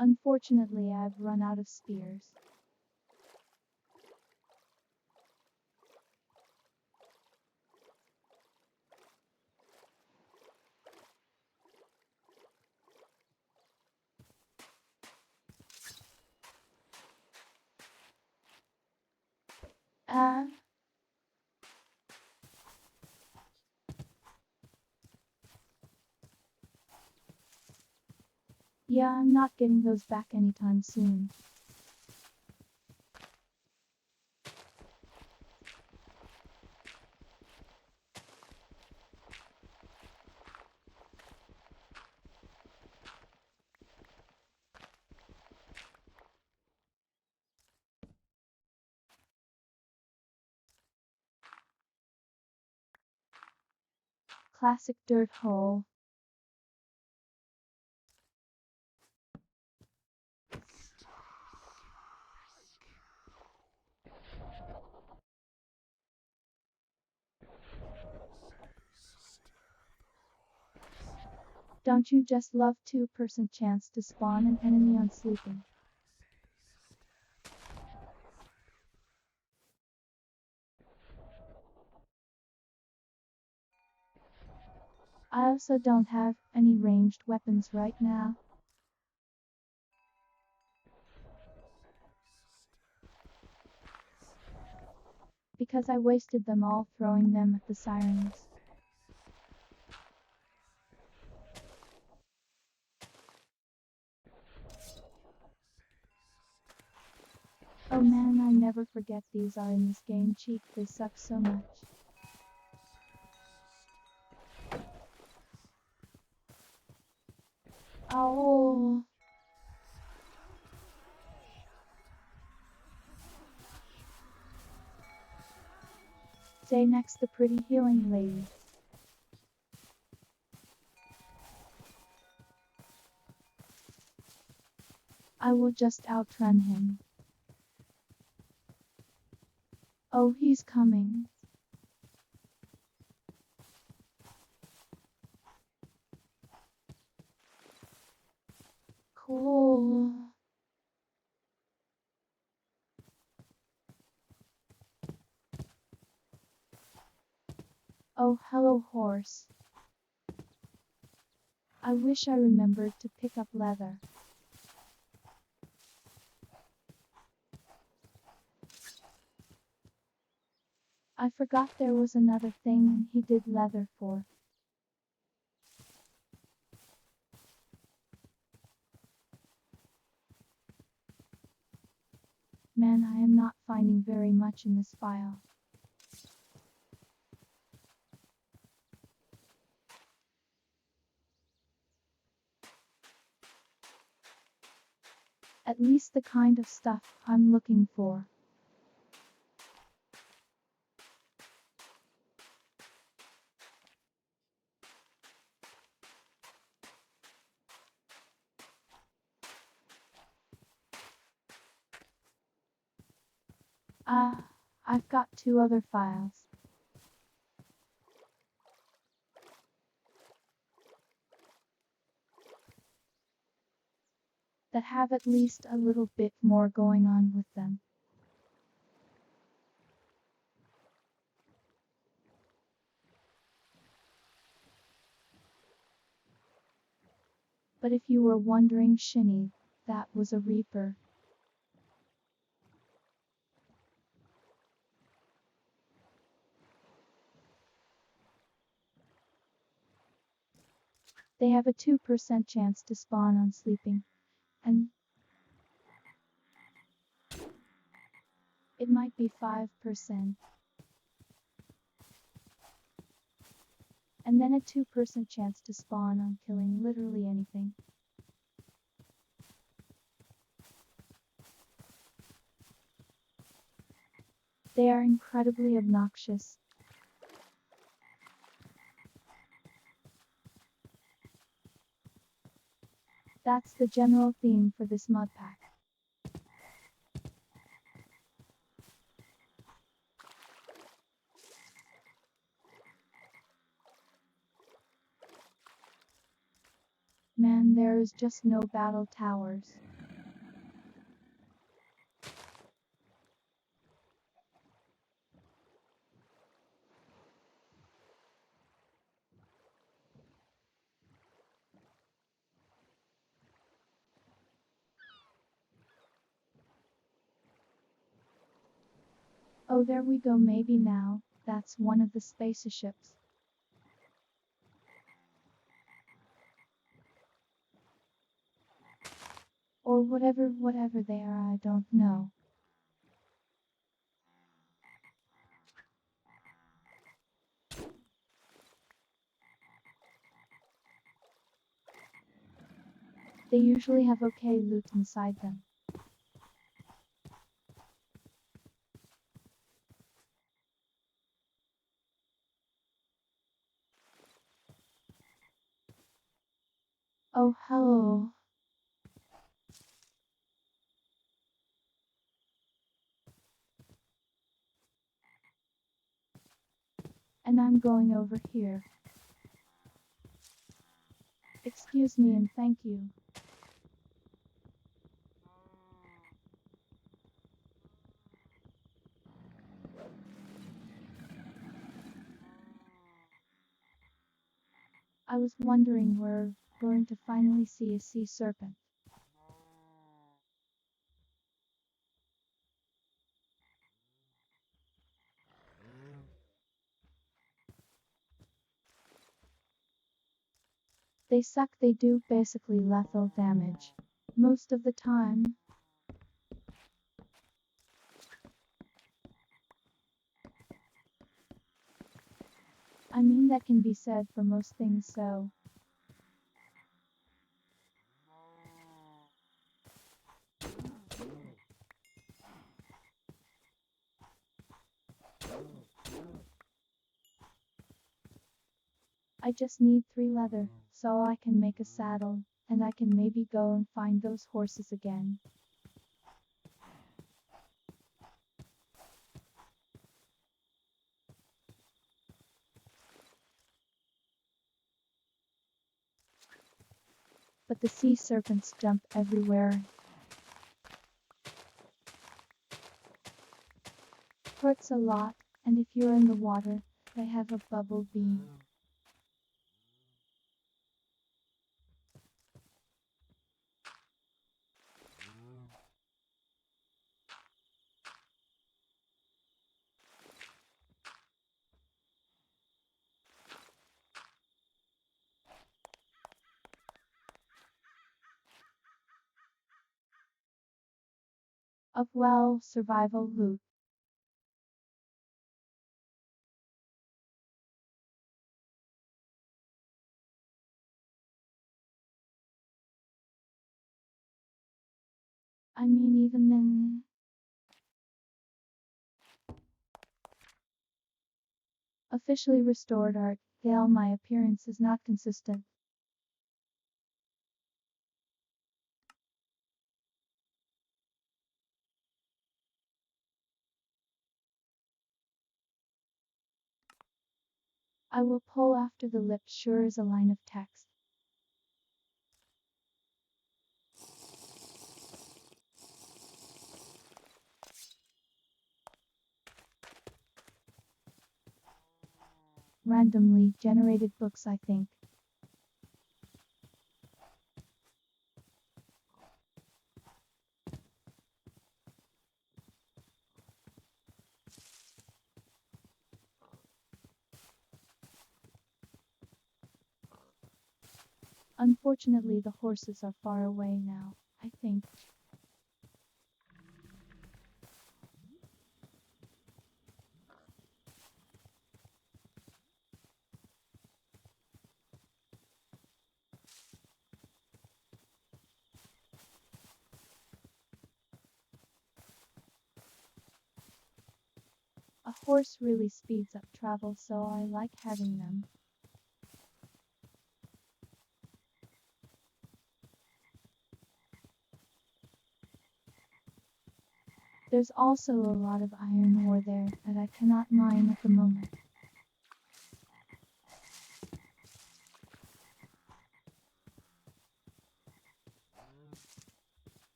Unfortunately, I've run out of spears. Ah, yeah, I'm not getting those back anytime soon. Classic dirt hole. Don't you just love 2% chance to spawn an enemy on sleeping? I also don't have any ranged weapons right now, because I wasted them all throwing them at the sirens. Oh man, I never forget these are in this game cheap, they suck so much. Oh, stay next the pretty healing lady. I will just outrun him. Oh, he's coming. Cool. Oh, hello horse. I wish I remembered to pick up leather. I forgot there was another thing he did leather for. Man, I am not finding very much in this file. At least the kind of stuff I'm looking for. Ah, I've got 2 other files that have at least a little bit more going on with them. But if you were wondering, Shinny, that was a Reaper. They have a 2% chance to spawn on sleeping, and it might be 5%, and then a 2% chance to spawn on killing literally anything. They are incredibly obnoxious. That's the general theme for this mod pack. Man, there is just no battle towers. Oh, there we go, maybe now, that's one of the spaceships. Or whatever they are, I don't know. They usually have okay loot inside them. Oh, hello. And I'm going over here. Excuse me and thank you. I was wondering where we're going to finally see a sea serpent. They suck, they do basically lethal damage. Most of the time. I mean, that can be said for most things, so. I just need 3 leather, so I can make a saddle, and I can maybe go and find those horses again. But the sea serpents jump everywhere. Hurts a lot, and if you're in the water, they have a bubble beam. Of well, survival loot. I mean, even then. Officially restored art. Dale, my appearance is not consistent. I will pull after the lip, sure is a line of text. Randomly generated books, I think. Unfortunately, the horses are far away now, I think. A horse really speeds up travel, so I like having them. There's also a lot of iron ore there that I cannot mine at the moment.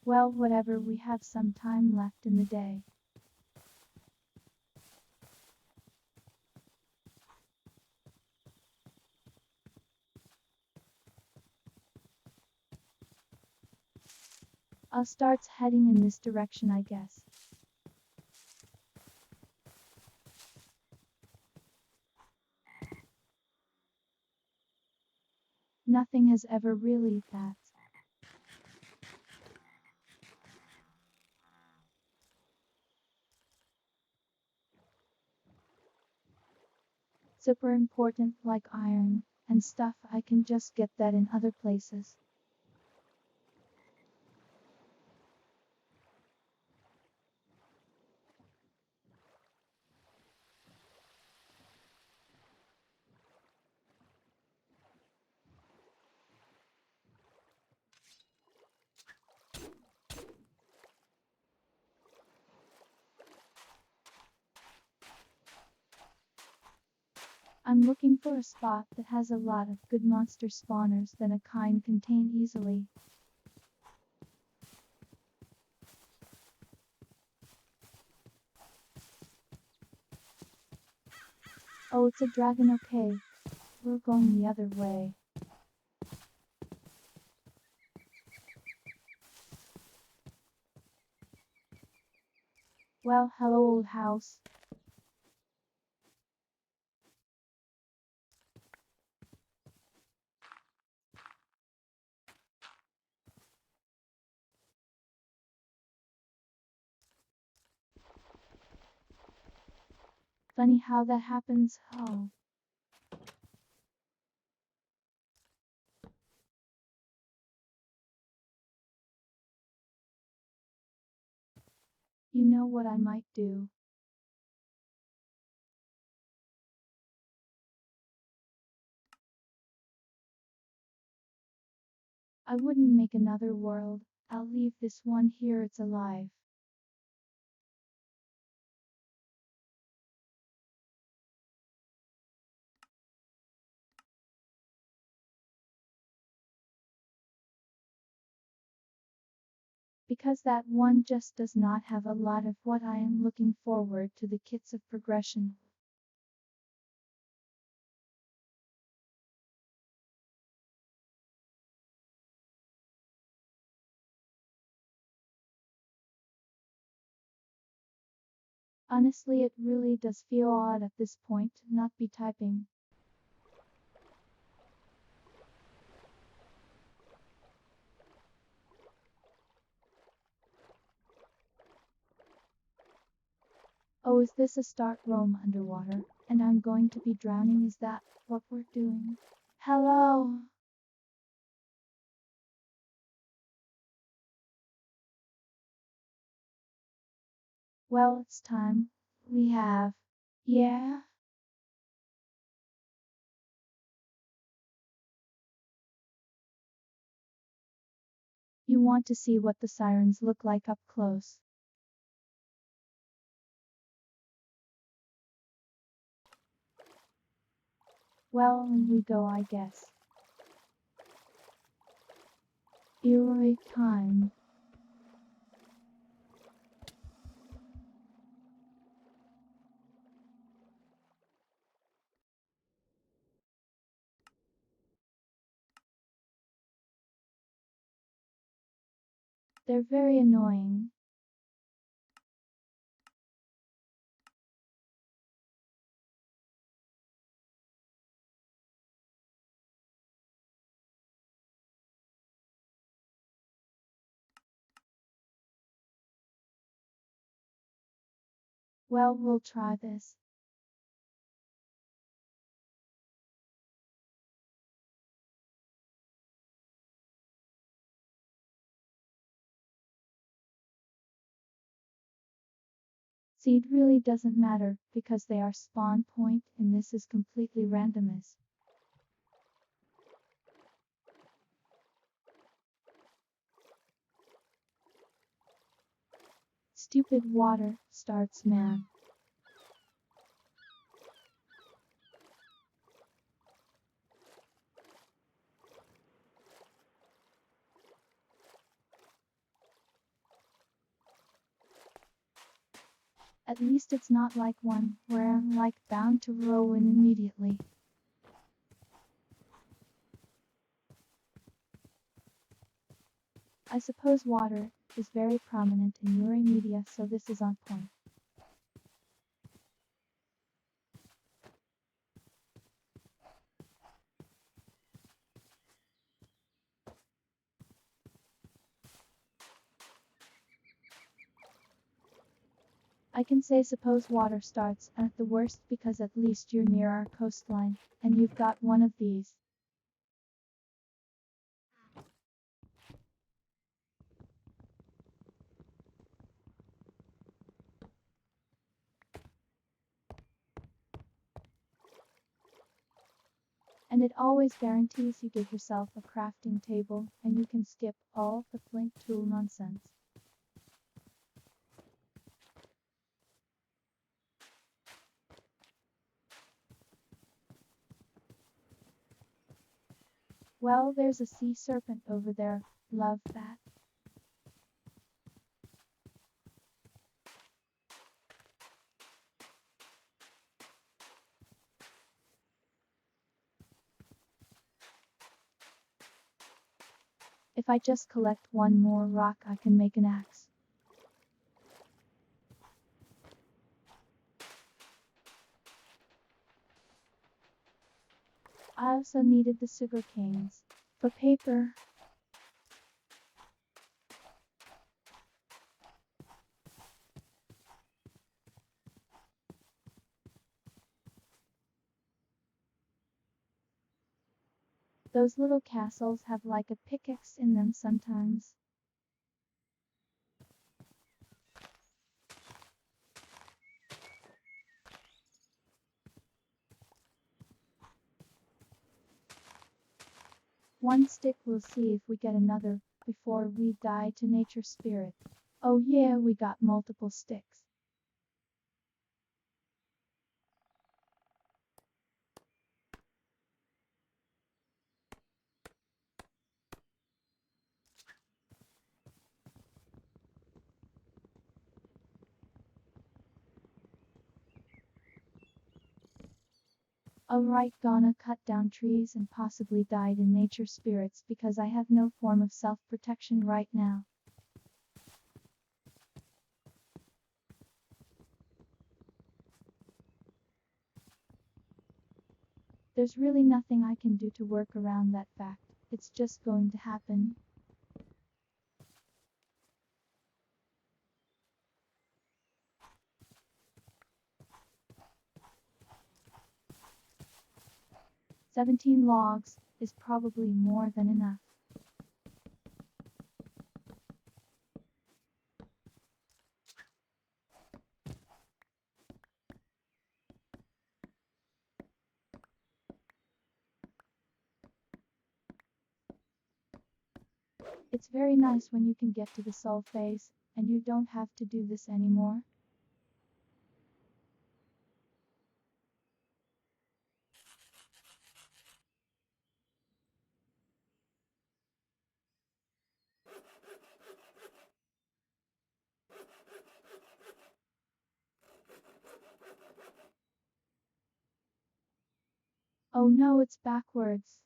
Well, whatever, we have some time left in the day. I'll start heading in this direction, I guess. Nothing has ever really that. Super important like iron and stuff. I can just get that in other places. I'm looking for a spot that has a lot of good monster spawners that a kind contain easily. Oh, it's a dragon. Okay, we're going the other way. Well, hello old house. Funny how that happens. Oh, you know what I might do? I wouldn't make another world. I'll leave this one here. It's alive. Because that one just does not have a lot of what I am looking forward to, the kits of progression. Honestly, it really does feel odd at this point to not be typing. Oh, is this a start roam underwater? And I'm going to be drowning? Is that what we're doing? Hello? Well, it's time. We have. Yeah? You want to see what the sirens look like up close? Well, in we go, I guess. Heroic time. They're very annoying. Well, we'll try this. See, it really doesn't matter, because they are spawn point, and this is completely randomized. Stupid water starts, man. At least it's not like one, where I'm like bound to row in immediately. I suppose water is very prominent in Yuri media, so this is on point. I can say suppose water starts at the worst because at least you're near our coastline, and you've got one of these. And it always guarantees you get yourself a crafting table, and you can skip all the flint tool nonsense. Well, there's a sea serpent over there. Love that. If I just collect one more rock, I can make an axe. I also needed the sugar canes for paper. Those little castles have like a pickaxe in them sometimes. One stick, we'll see if we get another before we die to nature spirit. Oh yeah, we got multiple sticks. Alright, gonna cut down trees and possibly die to nature spirits because I have no form of self-protection right now. There's really nothing I can do to work around that fact. It's just going to happen. "17 logs is probably more than enough. It's very nice when you can get to the soul phase, and you don't have to do this anymore. Oh no, it's backwards.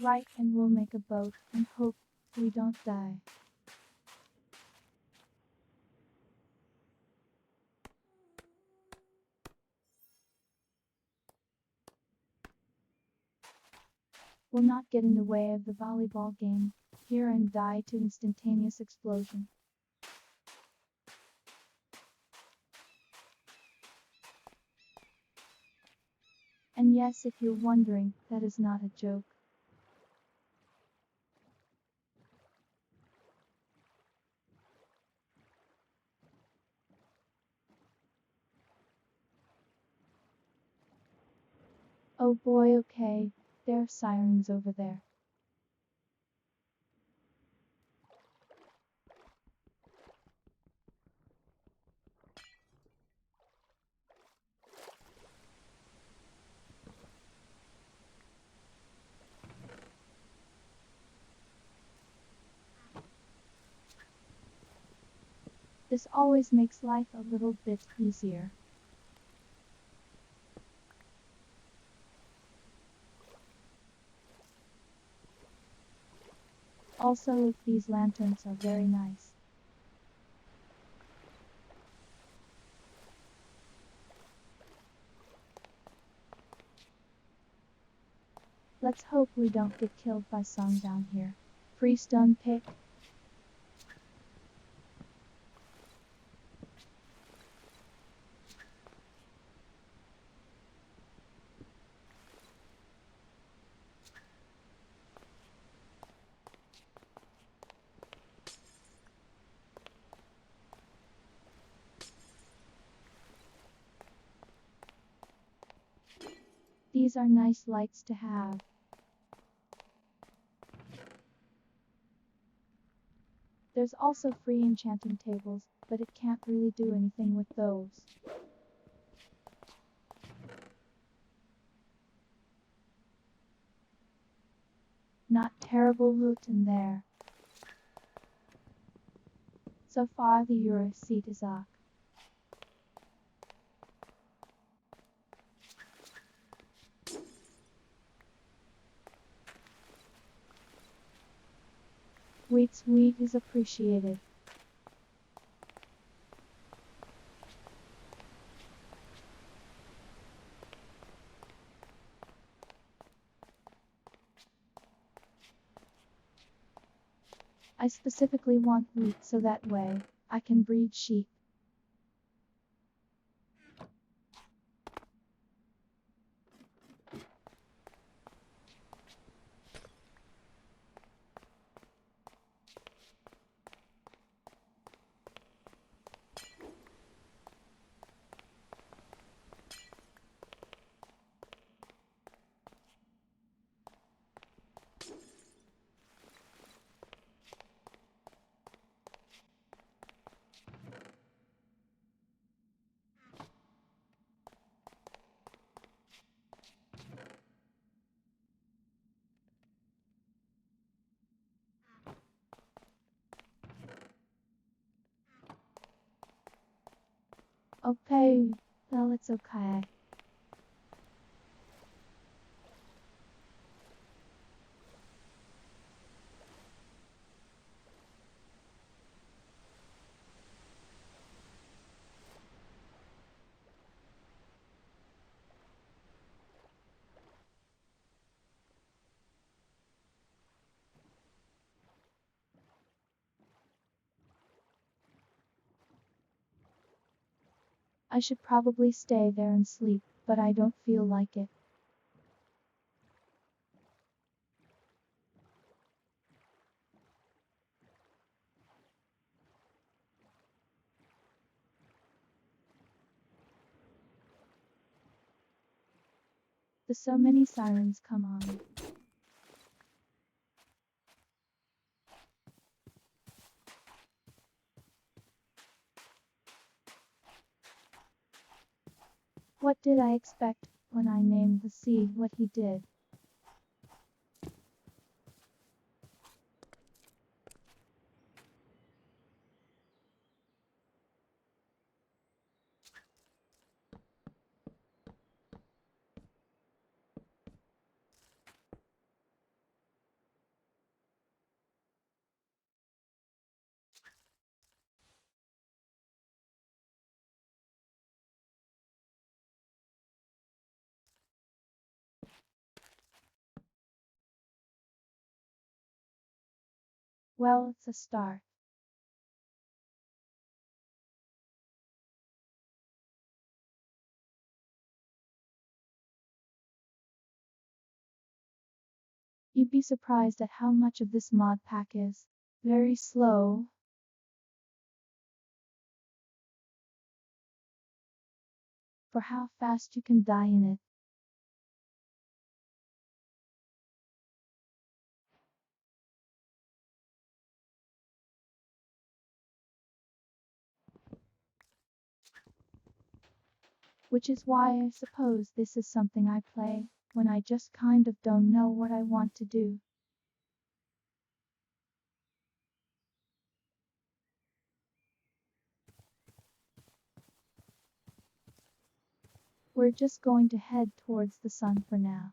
Right, and we'll make a boat and hope we don't die. We'll not get in the way of the volleyball game here and die to instantaneous explosion. And yes, if you're wondering, that is not a joke. Oh boy, okay, there are sirens over there. This always makes life a little bit easier. Also, these lanterns are very nice. Let's hope we don't get killed by some down here. Free stone pick. These are nice lights to have. There's also free enchanting tables, but it can't really do anything with those. Not terrible loot in there. So far the Euro seat is up. Sweet is appreciated. I specifically want wheat so that way I can breed sheep. Okay, well it's okay. I should probably stay there and sleep, but I don't feel like it. The so many sirens come on. What did I expect when I named the sea what he did? Well, it's a start. You'd be surprised at how much of this mod pack is very slow. For how fast you can die in it. Which is why I suppose this is something I play when I just kind of don't know what I want to do. We're just going to head towards the sun for now.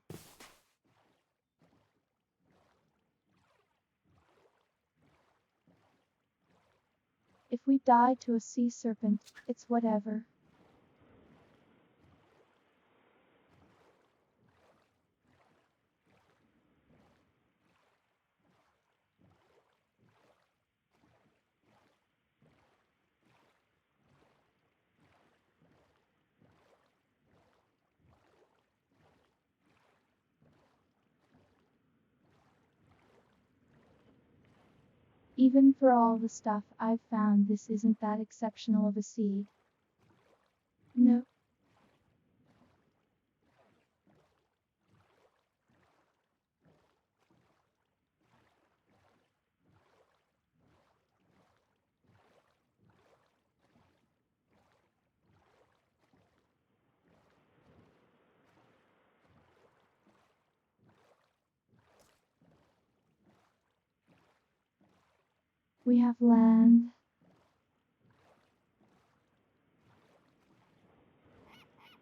If we die to a sea serpent, it's whatever. Even for all the stuff I've found, this isn't that exceptional of a seed. No. We have land.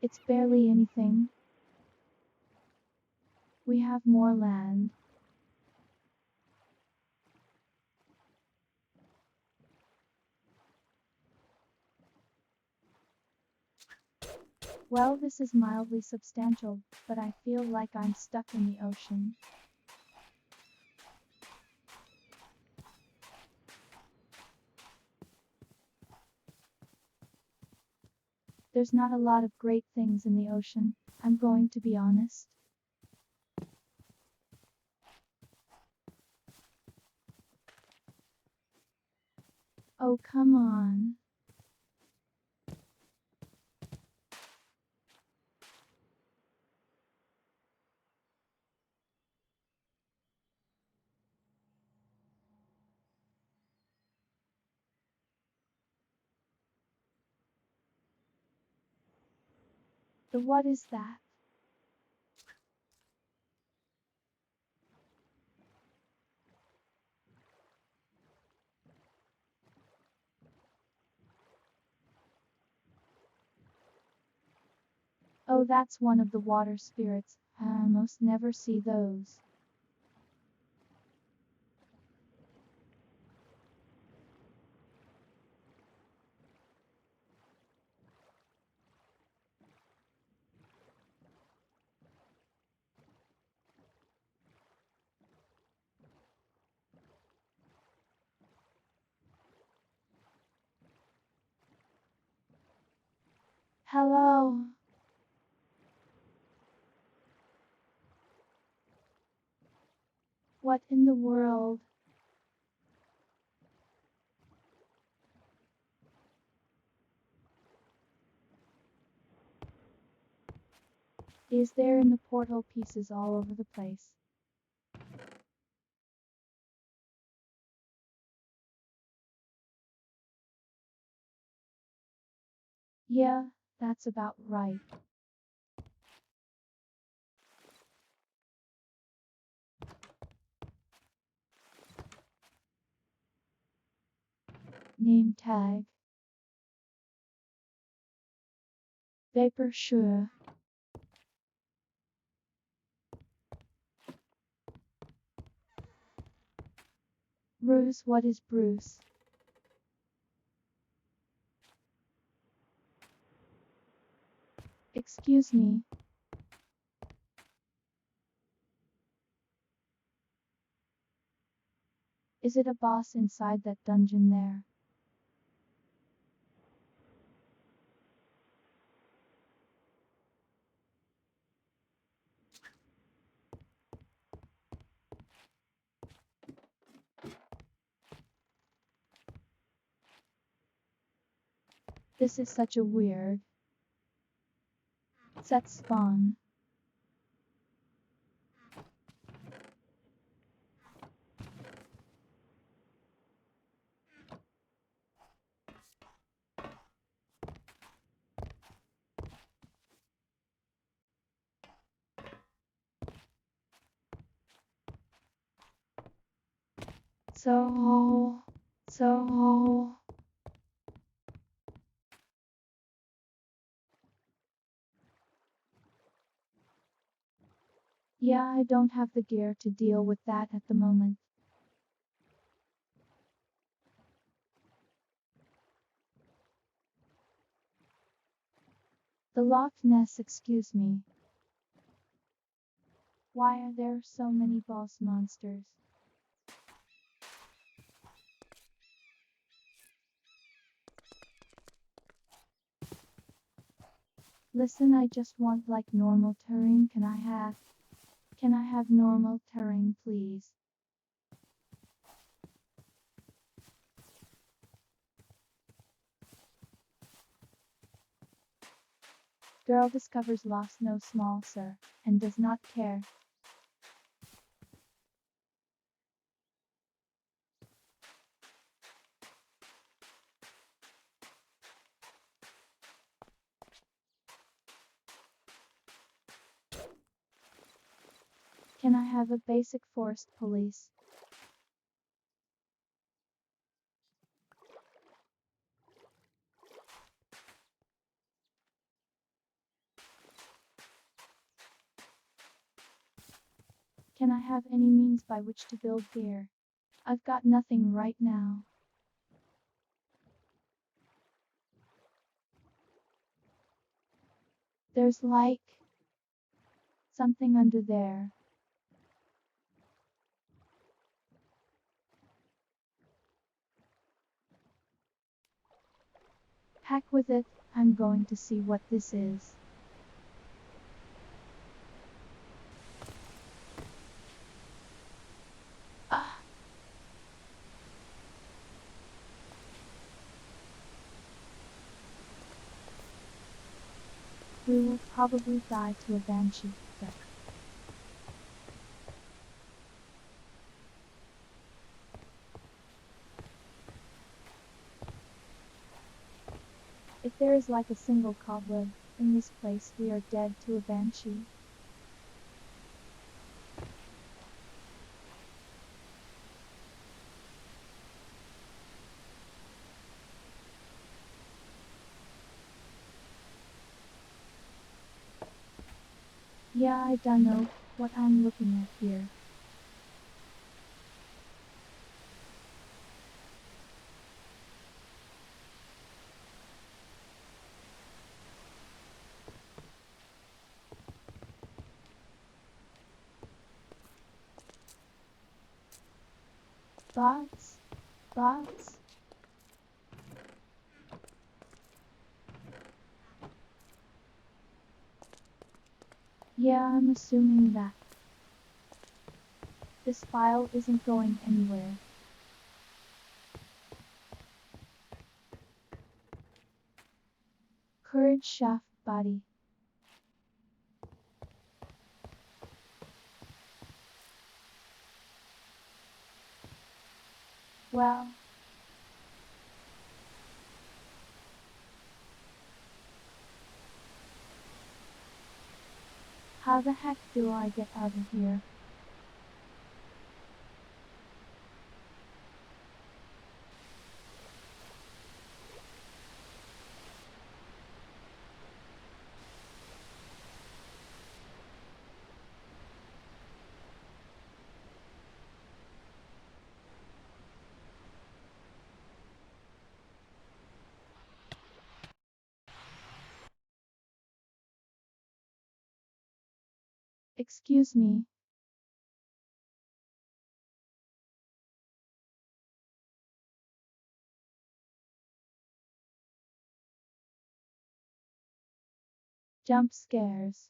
It's barely anything. We have more land. Well, this is mildly substantial, but I feel like I'm stuck in the ocean. There's not a lot of great things in the ocean, I'm going to be honest. Oh, come on. What is that? Oh, that's one of the water spirits. I almost never see those. Hello? What in the world? Is there in the portal pieces all over the place? Yeah, that's about right. Name tag. Vapor sure. Bruce, what is Bruce? Excuse me. Is it a boss inside that dungeon there? This is such a weird set spawn. So Yeah, I don't have the gear to deal with that at the moment. The Loch Ness, excuse me. Why are there so many boss monsters? Listen, I just want like normal terrain. Can I have normal terrain, please? Girl discovers loss no small, sir, and does not care. Can I have a basic forest police? Can I have any means by which to build gear? I've got nothing right now. There's like something under there. Heck with it, I'm going to see what this is. Ah! We will probably die to a banshee, but if there is like a single cobweb in this place, we are dead to a banshee. Yeah, I don't know what I'm looking at here. Bots? Bots? Yeah, I'm assuming that this file isn't going anywhere. Courage shaft body. Well, how the heck do I get out of here? Excuse me. Jump scares.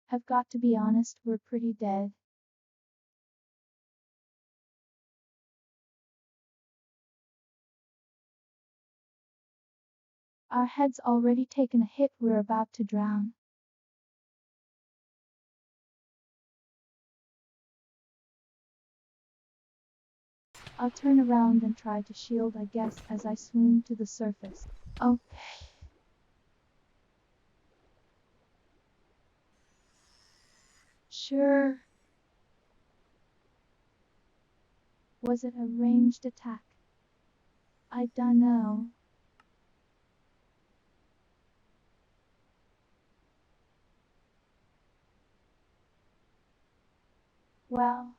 Have got to be honest, we're pretty dead. Our head's already taken a hit, we're about to drown. I'll turn around and try to shield, I guess, as I swoon to the surface. Okay. Sure. Was it a ranged attack? I dunno. Well,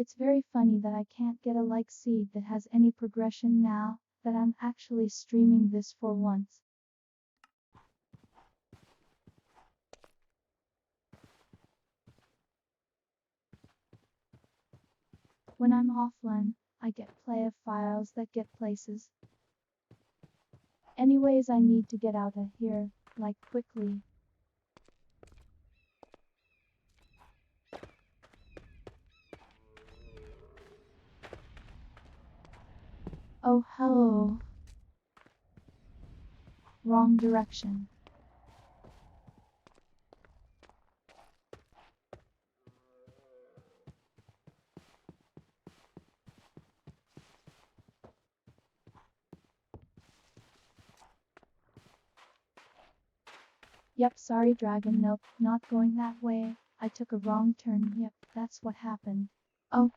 it's very funny that I can't get a like seed that has any progression now that I'm actually streaming this for once. When I'm offline, I get play of files that get places. Anyways, I need to get out of here, like quickly. Oh, hello. Wrong direction. Yep, sorry dragon, nope, not going that way. I took a wrong turn, yep, that's what happened. Okay.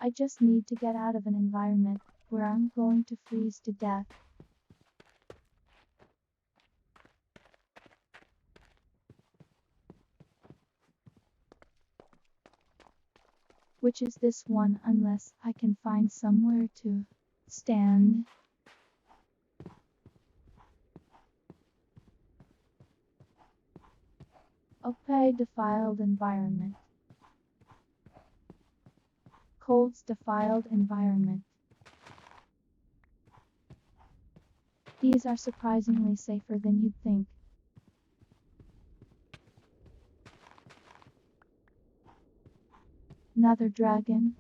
I just need to get out of an environment where I'm going to freeze to death. Which is this one, unless I can find somewhere to stand. Okay, defiled environment. Cold's defiled environment. These are surprisingly safer than you'd think. Another dragon.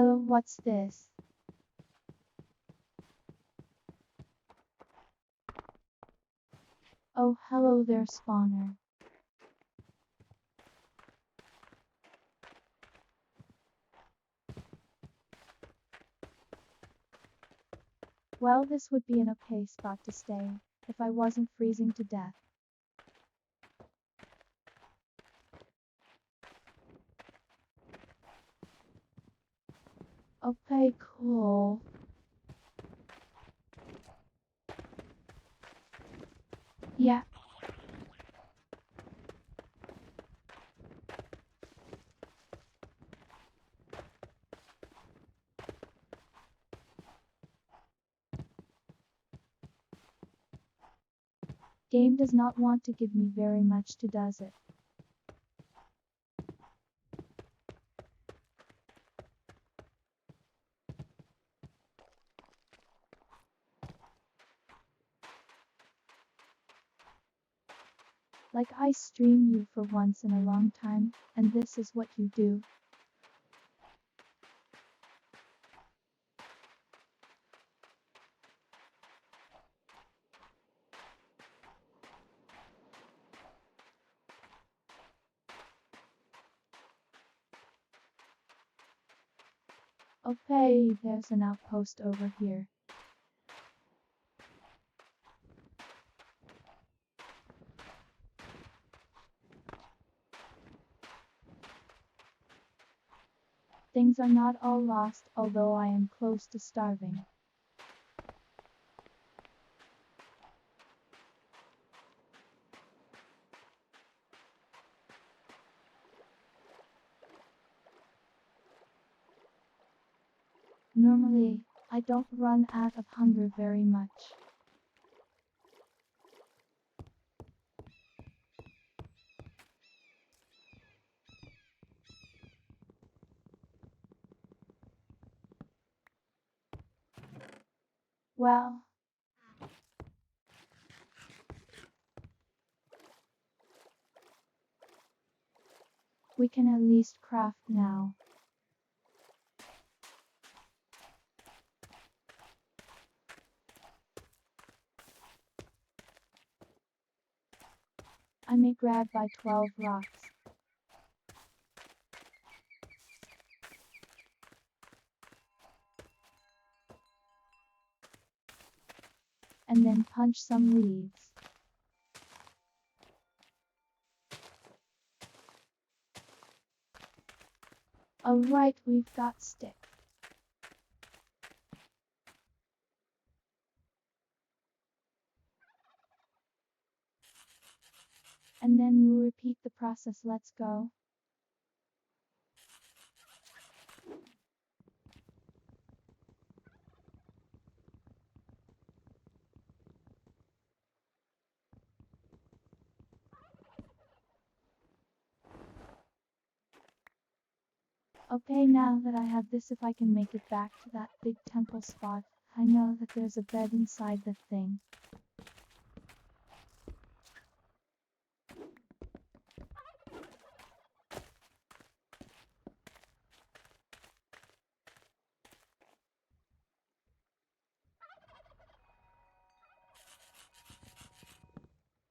Oh, what's this? Oh, hello there, spawner. Well, this would be an okay spot to stay, if I wasn't freezing to death. Okay, cool. Yeah. Game does not want to give me very much to does it? Like I stream you for once in a long time, and this is what you do. Okay, there's an outpost over here. Things are not all lost, although I am close to starving. Normally, I don't run out of hunger very much. Well, we can at least craft now. I may grab by 12 rocks. And then punch some leaves. Alright, we've got stick. And then we'll repeat the process. Let's go. Okay, now that I have this, if I can make it back to that big temple spot, I know that there's a bed inside the thing.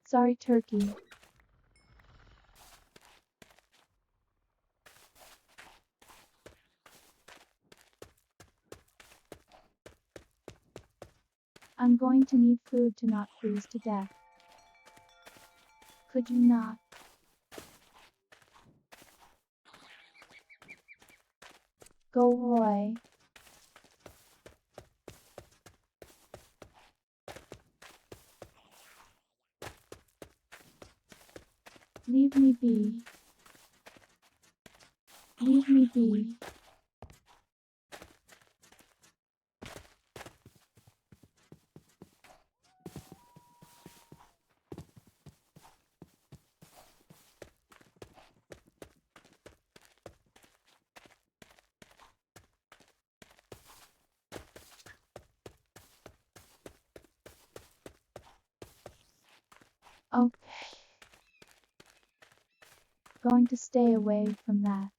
Sorry, turkey. I'm going to need food to not freeze to death. Could you not? Go away. Leave me be. Leave me be. Okay. Going to stay away from that.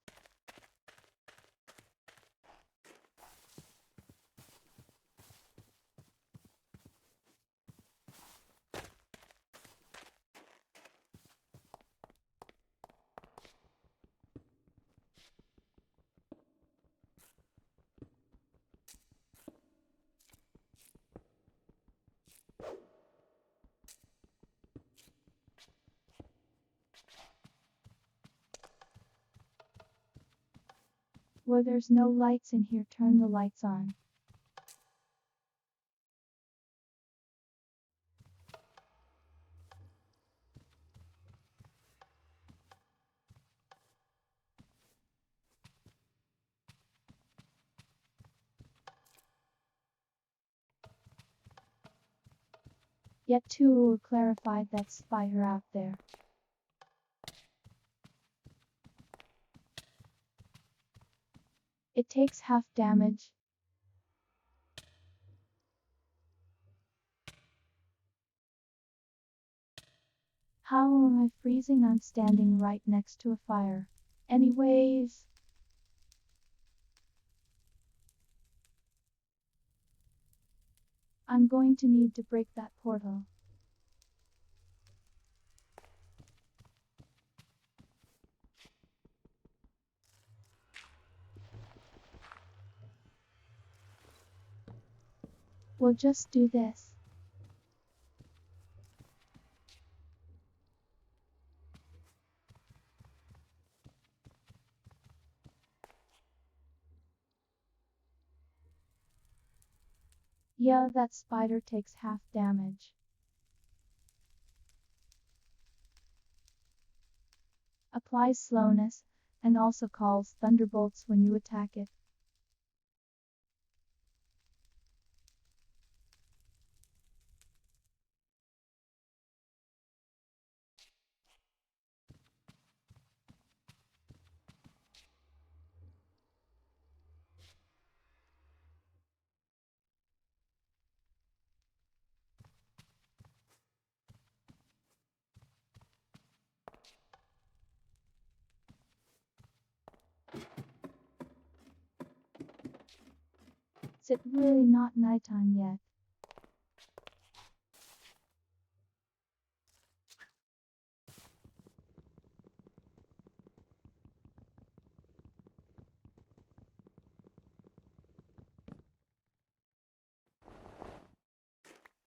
Where there's no lights in here, turn the lights on. Yet to will clarify that spider out there. It takes half damage. How am I freezing? I'm standing right next to a fire. Anyways, I'm going to need to break that portal. We'll just do this. Yeah, that spider takes half damage. Applies slowness, and also calls thunderbolts when you attack it. Is it really not nighttime yet?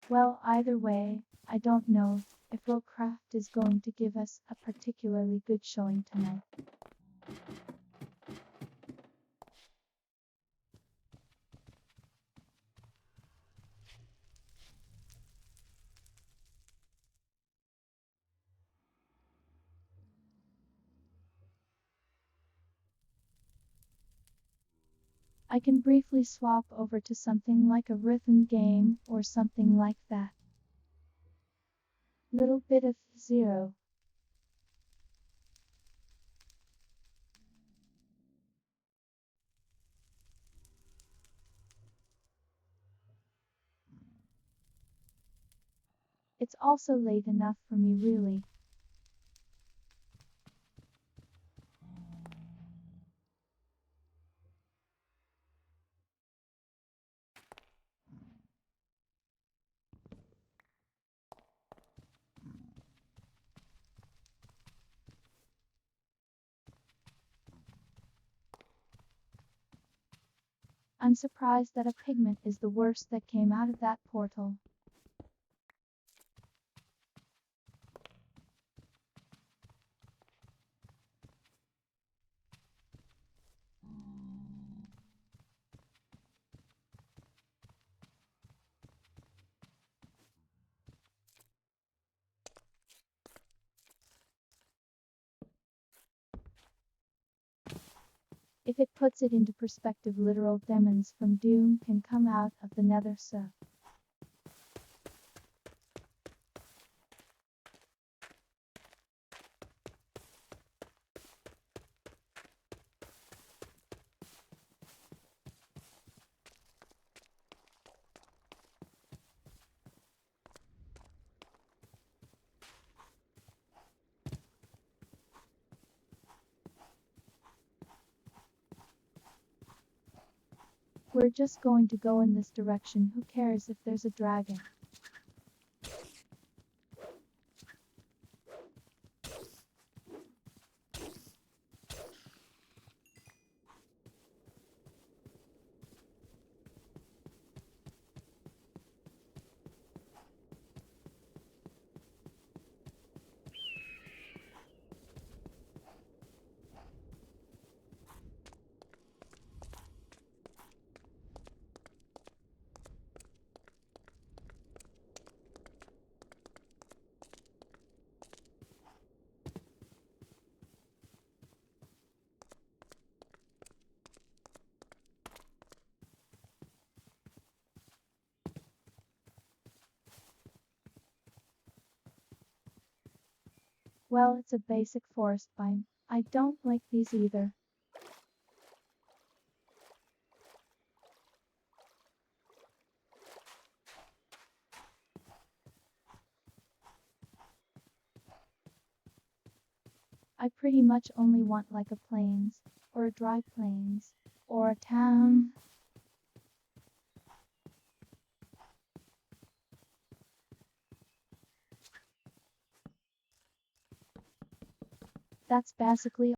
Well, either way, I don't know if RLCraft is going to give us a particularly good showing tonight. I can briefly swap over to something like a rhythm game or something like that. Little bit of zero. It's also late enough for me really. I'm surprised that a pigment is the worst that came out of that portal. If it puts it into perspective, literal demons from Doom can come out of the nether, so. We're just going to go in this direction, who cares if there's a dragon? Well, it's a basic forest biome. I don't like these either. I pretty much only want like a plains, or a dry plains, or a town. That's basically